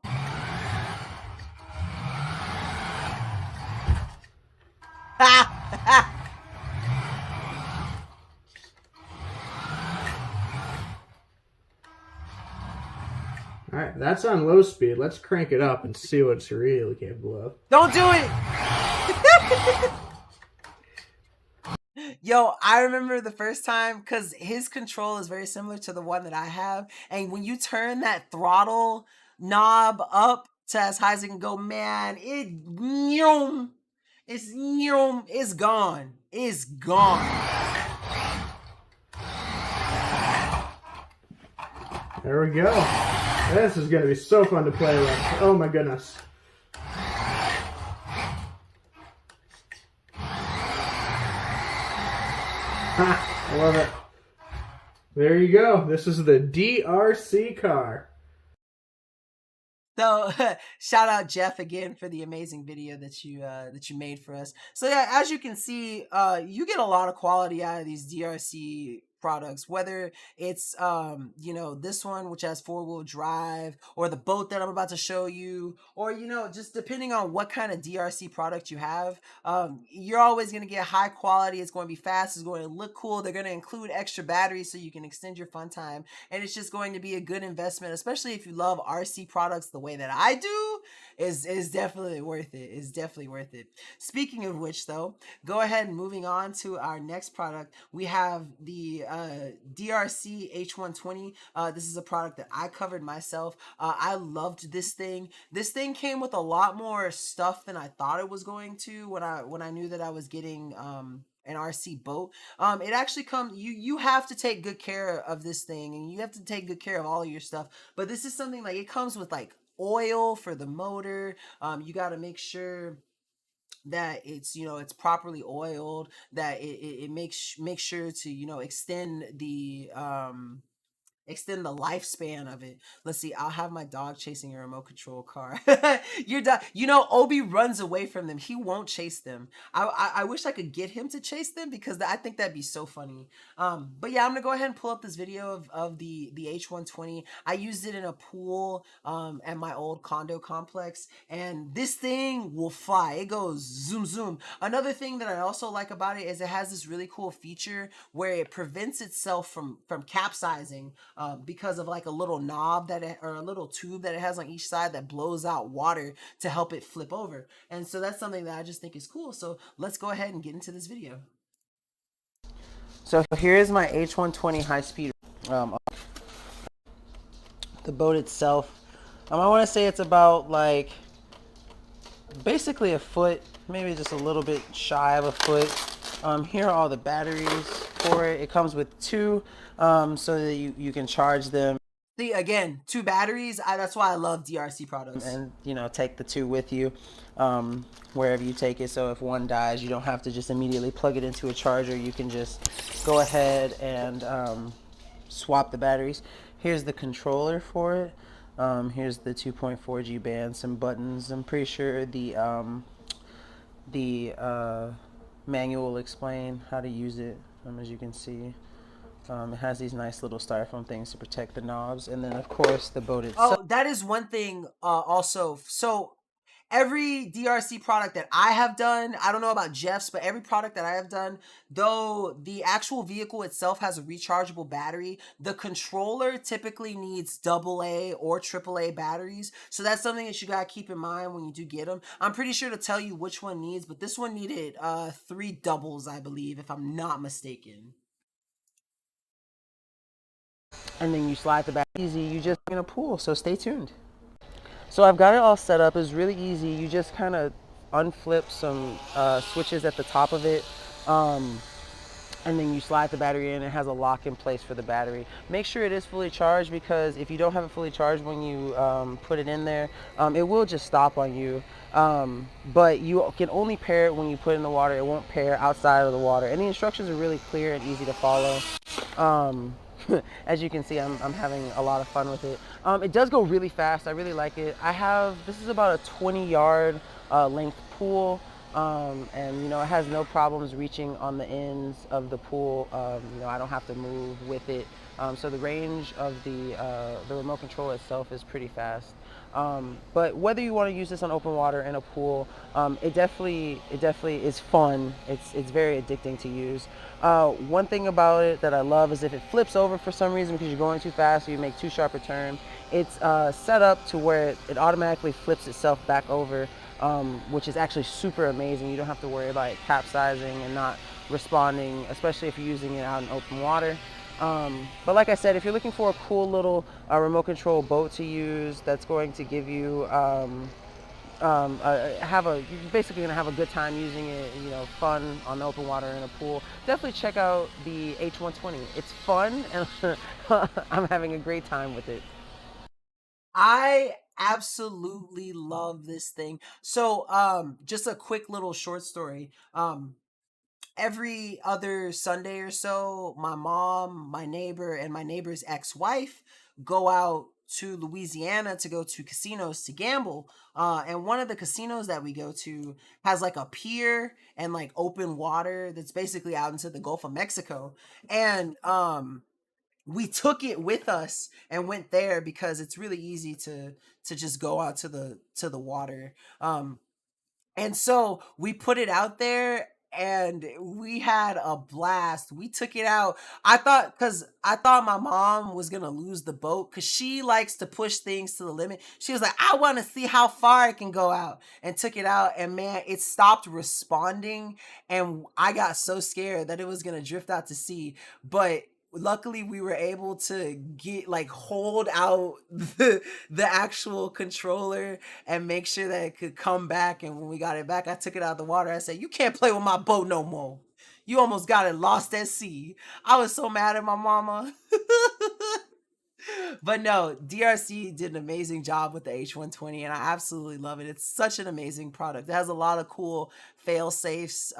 that's on low speed. Let's crank it up and see what it's really capable of. Don't do it! Yo, I remember the first time, because his control is very similar to the one that I have, and when you turn that throttle knob up to as high as it can go, man, it's gone. It's gone. There we go. This is going to be so fun to play with. Oh my goodness. I love it. There you go. This is the DRC car. So shout out Jeff again for the amazing video that you made for us. So yeah, as you can see, you get a lot of quality out of these DRC products, whether it's this one which has 4-wheel drive, or the boat that I'm about to show you, or just depending on what kind of DRC product you have, you're always going to get high quality. It's going to be fast, it's going to look cool, they're going to include extra batteries so you can extend your fun time, and it's just going to be a good investment, especially if you love RC products the way that I do. Is definitely worth it. It's definitely worth it. Speaking of which, though, go ahead and moving on to our next product. We have the DRC H120. This is a product that I covered myself. I loved this thing. This thing came with a lot more stuff than I thought it was going to when I knew that I was getting an RC boat. It actually comes, you have to take good care of this thing, and you have to take good care of all of your stuff. But this is something like, it comes with like oil for the motor. You got to make sure that it's properly oiled, that it makes sure to extend the lifespan of it. Let's see, I'll have my dog chasing a remote control car. Your dog, Obi runs away from them. He won't chase them. I wish I could get him to chase them, because I think that'd be so funny. But yeah, I'm gonna go ahead and pull up this video of the H120. I used it in a pool at my old condo complex, and this thing will fly. It goes zoom zoom. Another thing that I also like about it is it has this really cool feature where it prevents itself from capsizing, because of like a little knob or a little tube that it has on each side that blows out water to help it flip over. And so that's something that I just think is cool. So let's go ahead and get into this video. So here's my H120 high speed. The boat itself, I want to say it's about like basically a foot, maybe just a little bit shy of a foot. Here are all the batteries for it. It comes with two, so that you can charge them. See, again, 2 batteries. That's why I love DRC products. And take the 2 with you wherever you take it. So if one dies, you don't have to just immediately plug it into a charger. You can just go ahead and swap the batteries. Here's the controller for it. Here's the 2.4G band, some buttons. I'm pretty sure the manual will explain how to use it. As you can see, it has these nice little styrofoam things to protect the knobs, and then of course the boat itself. Oh, that is one thing also. So every DRC product that I have done, I don't know about Jeff's, but every product that I have done, though the actual vehicle itself has a rechargeable battery, the controller typically needs AA or AAA batteries. So that's something that you gotta keep in mind when you do get them. I'm pretty sure to tell you which one needs, but this one needed 3 doubles, I believe, if I'm not mistaken. And then you slide the battery easy. You just in a pool, so stay tuned. So I've got it all set up. It's really easy. You just kind of unflip some switches at the top of it, and then you slide the battery in. It has a lock in place for the battery. Make sure it is fully charged, because if you don't have it fully charged when you put it in there, it will just stop on you. But you can only pair it when you put it in the water. It won't pair outside of the water. And the instructions are really clear and easy to follow. As you can see, I'm having a lot of fun with it. It does go really fast. I really like it. This is about a 20-yard length pool, and it has no problems reaching on the ends of the pool. I don't have to move with it. So the range of the remote control itself is pretty fast. But whether you want to use this on open water in a pool, it definitely is fun. It's very addicting to use. One thing about it that I love is if it flips over for some reason because you're going too fast or you make too sharp a turn, it's set up to where it automatically flips itself back over, which is actually super amazing. You don't have to worry about it capsizing and not responding, especially if you're using it out in open water. But like I said, if you're looking for a cool little remote control boat to use that's going to give you you're basically gonna have a good time using it, you know, fun on open water in a pool, definitely check out the H120. It's fun and I'm having a great time with it. I absolutely love this thing. So, just a quick little short story. Every other Sunday or so, my mom, my neighbor, and my neighbor's ex-wife go out to Louisiana to go to casinos to gamble. And one of the casinos that we go to has like a pier and like open water that's basically out into the Gulf of Mexico. And we took it with us and went there because it's really easy to just go out to the water. And so we put it out there and we had a blast. We took it out. Cause I thought my mom was gonna lose the boat because she likes to push things to the limit. She was like, I want to see how far it can go out, and took it out. And man, it stopped responding. And I got so scared that it was gonna drift out to sea. But luckily we were able to hold out the actual controller and make sure that it could come back. And when we got it back, I took it out of the water. I said, you can't play with my boat no more. You almost got it lost at sea. I was so mad at my mama. But no, DRC did an amazing job with the H120 and I absolutely love it. It's such an amazing product. It has a lot of cool fail safes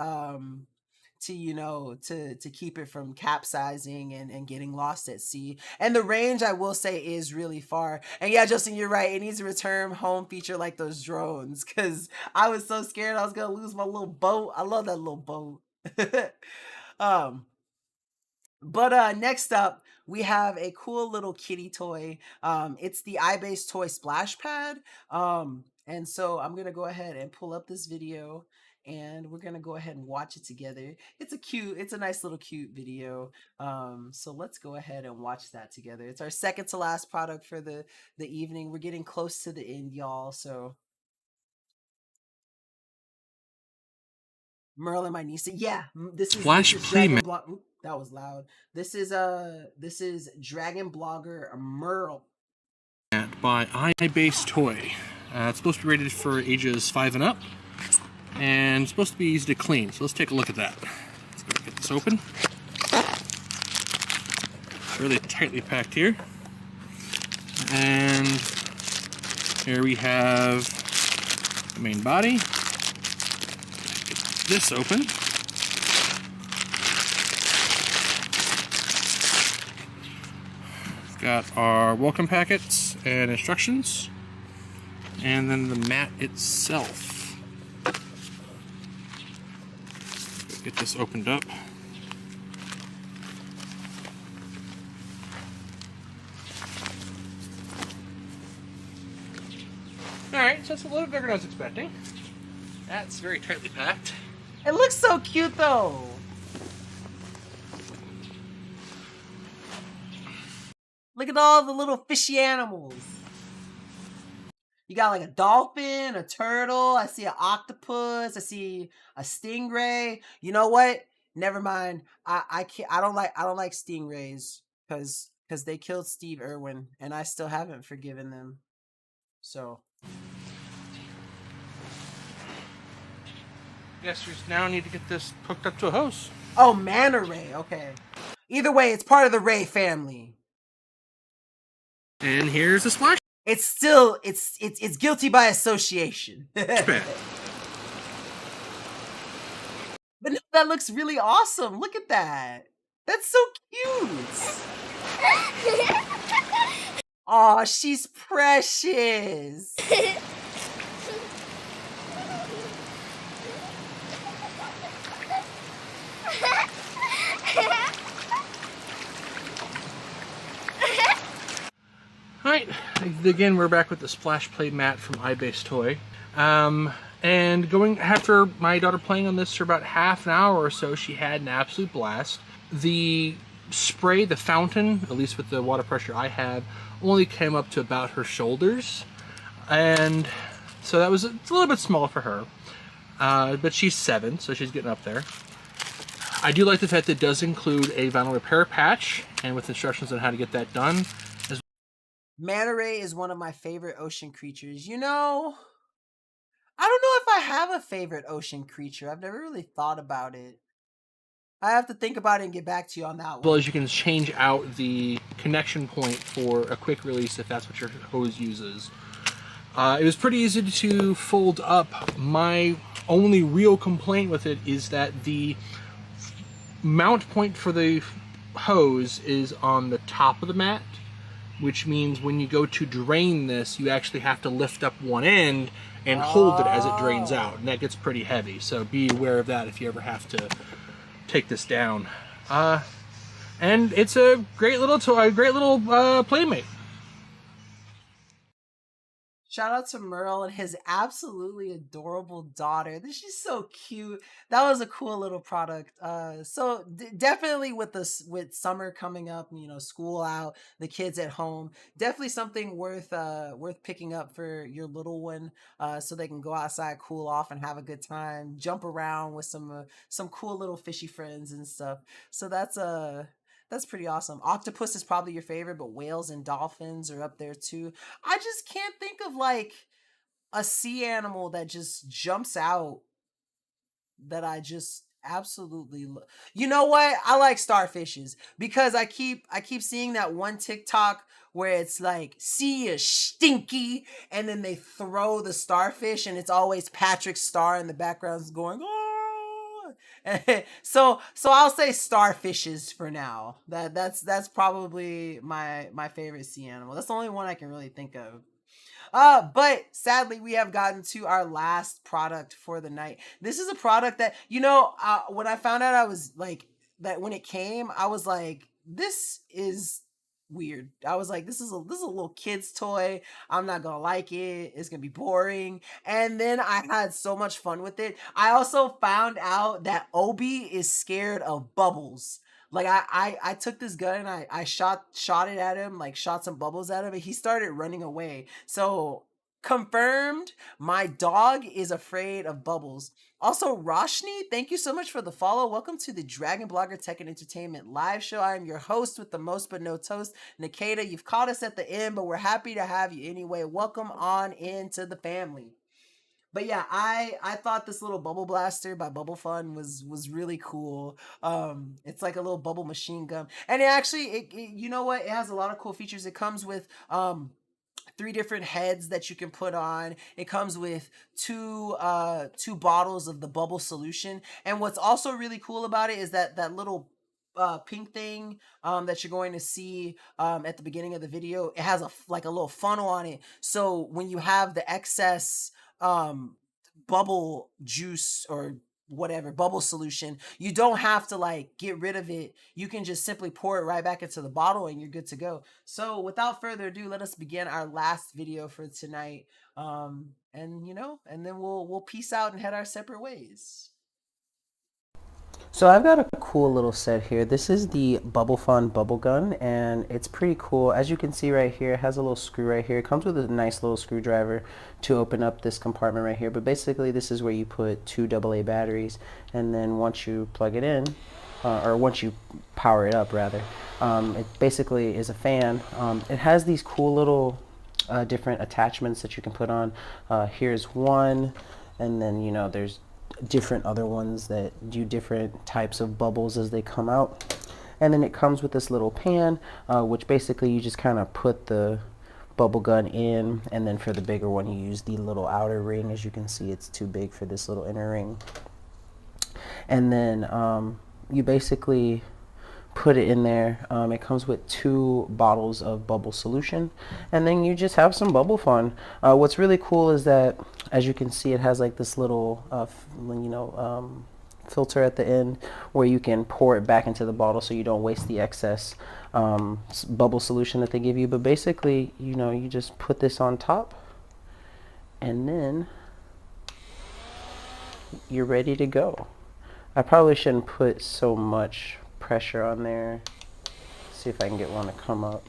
to keep it from capsizing and getting lost at sea. And the range, I will say, is really far. And yeah, Justin, you're right. It needs a return home feature like those drones, because I was so scared I was gonna lose my little boat. I love that little boat. um but next up, we have a cool little kitty toy. It's the iBase toy splash pad. And so I'm gonna go ahead and pull up this video and we're gonna go ahead and watch it together. It's a nice little cute video. So let's go ahead and watch that together. It's our second to last product for the evening. We're getting close to the end, y'all. So Merlin, my niece. Yeah, Flash this is Pre-Made that was loud. This is Dragon Blogger Merle. by iBase Toy. It's supposed to be rated for ages 5 and up, and it's supposed to be easy to clean. So let's take a look at that. Let's go get this open. Really tightly packed here, and here we have the main body. Get this open. Got our welcome packets and instructions, and then the mat itself. Get this opened up. Alright, so it's a little bigger than I was expecting. That's very tightly packed. It looks so cute though. Look at all the little fishy animals. You got like a dolphin, a turtle. I see an octopus. I see a stingray. You know what? Never mind. I can't. I don't like stingrays because they killed Steve Irwin, and I still haven't forgiven them. So. Yes, we now need to get this hooked up to a hose. Oh, manta ray. Okay. Either way, it's part of the ray family. And here's a splash. It's still it's guilty by association. Bad. But no, that looks really awesome. Look at that. That's so cute. Aw, she's precious. Alright, again, we're back with the splash play mat from iBase Toy. And going after my daughter playing on this for about half an hour or so, she had an absolute blast. The spray, the fountain, at least with the water pressure I had, only came up to about her shoulders. And so that was it's a little bit small for her. But she's 7, so she's getting up there. I do like the fact that it does include a vinyl repair patch, and with instructions on how to get that done. Manta ray is one of my favorite ocean creatures. You know, I don't know if I have a favorite ocean creature. I've never really thought about it. I have to think about it and get back to you on that one. Well, as you can change out the connection point for a quick release if that's what your hose uses. It was pretty easy to fold up. My only real complaint with it is that the mount point for the hose is on the top of the mat, which means when you go to drain this, you actually have to lift up one end and hold it as it drains out, and that gets pretty heavy. So be aware of that if you ever have to take this down. And it's a great little toy, a great little playmate. Shout out to Merle and his absolutely adorable daughter. She's so cute. That was a cool little product. So definitely with summer coming up, you know, school out, the kids at home, definitely something worth picking up for your little one, so they can go outside, cool off, and have a good time, jump around with some cool little fishy friends and stuff. So that's pretty awesome. Octopus is probably your favorite, but whales and dolphins are up there too. I just can't think of like a sea animal that just jumps out that I just absolutely You know what? I like starfishes because I keep seeing that one TikTok where it's like, sea is stinky, and then they throw the starfish and it's always Patrick Star in the background going, oh. so I'll say starfishes for now. That's probably my favorite sea animal. That's the only one I can really think of. But sadly, we have gotten to our last product for the night. This is a product that, you know, when I found out, I was like, that when it came, I was like, this is weird. I was like, this is a little kid's toy. I'm not gonna like it. It's gonna be boring. And then I had so much fun with it. I also found out that Obi is scared of bubbles. Like I took this gun and I shot it at him, like shot some bubbles at him, and he started running away. So confirmed, my dog is afraid of bubbles. Also, Roshni, thank you so much for the follow. Welcome to the Dragon Blogger Tech and Entertainment live show. I am your host with the most but no toast, Nkda. You've caught us at the end, but we're happy to have you anyway. Welcome on into the family. But yeah, I thought this little bubble blaster by Bubble Fun was really cool. It's like a little bubble machine gun, and it you know what? It has a lot of cool features. It comes with 3 different heads that you can put on. It comes with two bottles of the bubble solution. And what's also really cool about it is that little pink thing that you're going to see at the beginning of the video. It has a little funnel on it. So when you have the excess bubble juice or whatever bubble solution, you don't have to like get rid of it. You can just simply pour it right back into the bottle and you're good to go. So without further ado, let us begin our last video for tonight, and you know, and then we'll peace out and head our separate ways. So I've got a cool little set here. This is the Bubble Fun bubble gun, and it's pretty cool. As you can see right here, it has a little screw right here. It comes with a nice little screwdriver to open up this compartment right here. But basically, this is where you put 2 AA batteries, and then once you plug it in, or once you power it up rather, it basically is a fan. It has these cool little different attachments that you can put on. Here's one, and then you know there's different other ones that do different types of bubbles as they come out. And then it comes with this little pan, which basically you just kind of put the bubble gun in, and then for the bigger one you use the little outer ring. As you can see, it's too big for this little inner ring. And then you basically put it in there. It comes with 2 bottles of bubble solution, and then you just have some bubble fun. What's really cool is that, as you can see, it has like this little filter at the end where you can pour it back into the bottle so you don't waste the excess bubble solution that they give you. But basically, you know, you just put this on top and then you're ready to go. I probably shouldn't put so much pressure on there. See if I can get one to come up.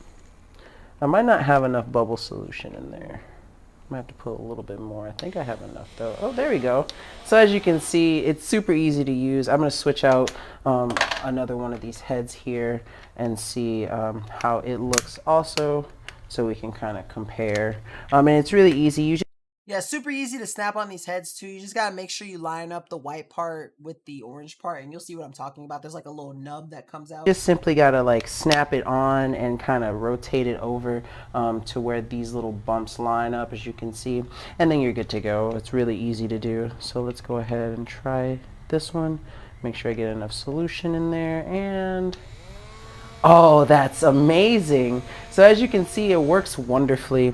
I might not have enough bubble solution in there. I might have to put a little bit more. I think I have enough though. Oh, there we go. So as you can see, it's super easy to use. I'm going to switch out another one of these heads here and see how it looks also, so we can kind of compare. And it's really easy. You Yeah, super easy to snap on these heads too. You just gotta make sure you line up the white part with the orange part, and you'll see what I'm talking about. There's like a little nub that comes out. just simply gotta like snap it on and kind of rotate it over to where these little bumps line up, as you can see, and then you're good to go. It's really easy to do. So let's go ahead and try this one. Make sure I get enough solution in there, and oh, that's amazing. So as you can see, it works wonderfully.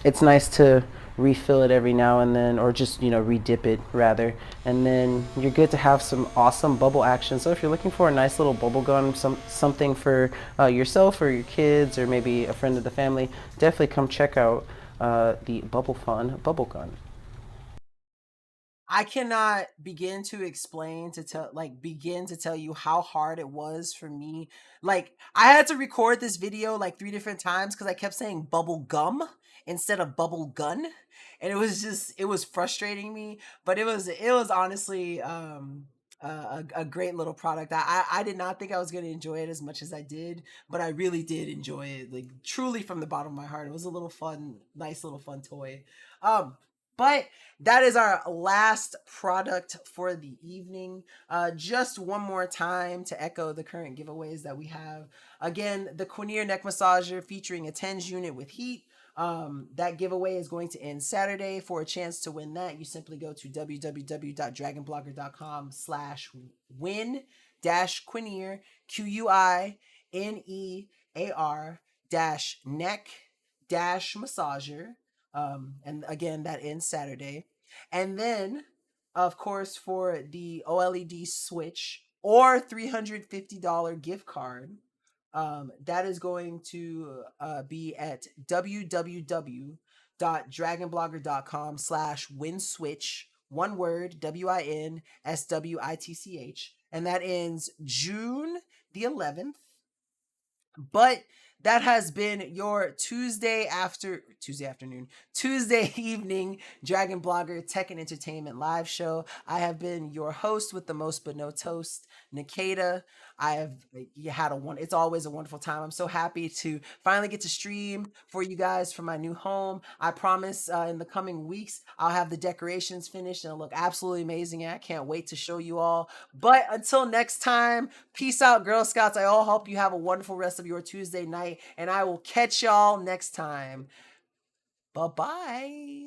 It's nice to refill it every now and then, or just, you know, redip it rather, and then you're good to have some awesome bubble action. So if you're looking for a nice little bubble gun, something for yourself or your kids or maybe a friend of the family, definitely come check out the Bubble Fun bubble gun. I cannot begin to explain to tell you how hard it was for me. Like, I had to record this video like 3 different times because I kept saying bubble gum instead of bubble gun, and it was frustrating me. But it was honestly a great little product. I did not think I was going to enjoy it as much as I did, but I really did enjoy it, like truly from the bottom of my heart. It was a little fun, nice little fun toy. But that is our last product for the evening. Just one more time to echo the current giveaways that we have. Again, the Quinier neck massager featuring a TENS unit with heat. That giveaway is going to end Saturday. For a chance to win that, you simply go to www.dragonblogger.com/win-Quinier, QUINEAR-neck-massager. And again, that ends Saturday. And then, of course, for the OLED Switch or $350 gift card, that is going to be at www.dragonblogger.com/winswitch, one word, WINSWITCH, and that ends June the 11th. But that has been your Tuesday evening Dragon Blogger Tech and Entertainment live show. I have been your host with the most but no toast, Nkda. It's always a wonderful time. I'm so happy to finally get to stream for you guys from my new home. I promise in the coming weeks I'll have the decorations finished and it'll look absolutely amazing, and I can't wait to show you all. But until next time, peace out, Girl Scouts. I all hope you have a wonderful rest of your Tuesday night, and I will catch y'all next time. Bye-bye.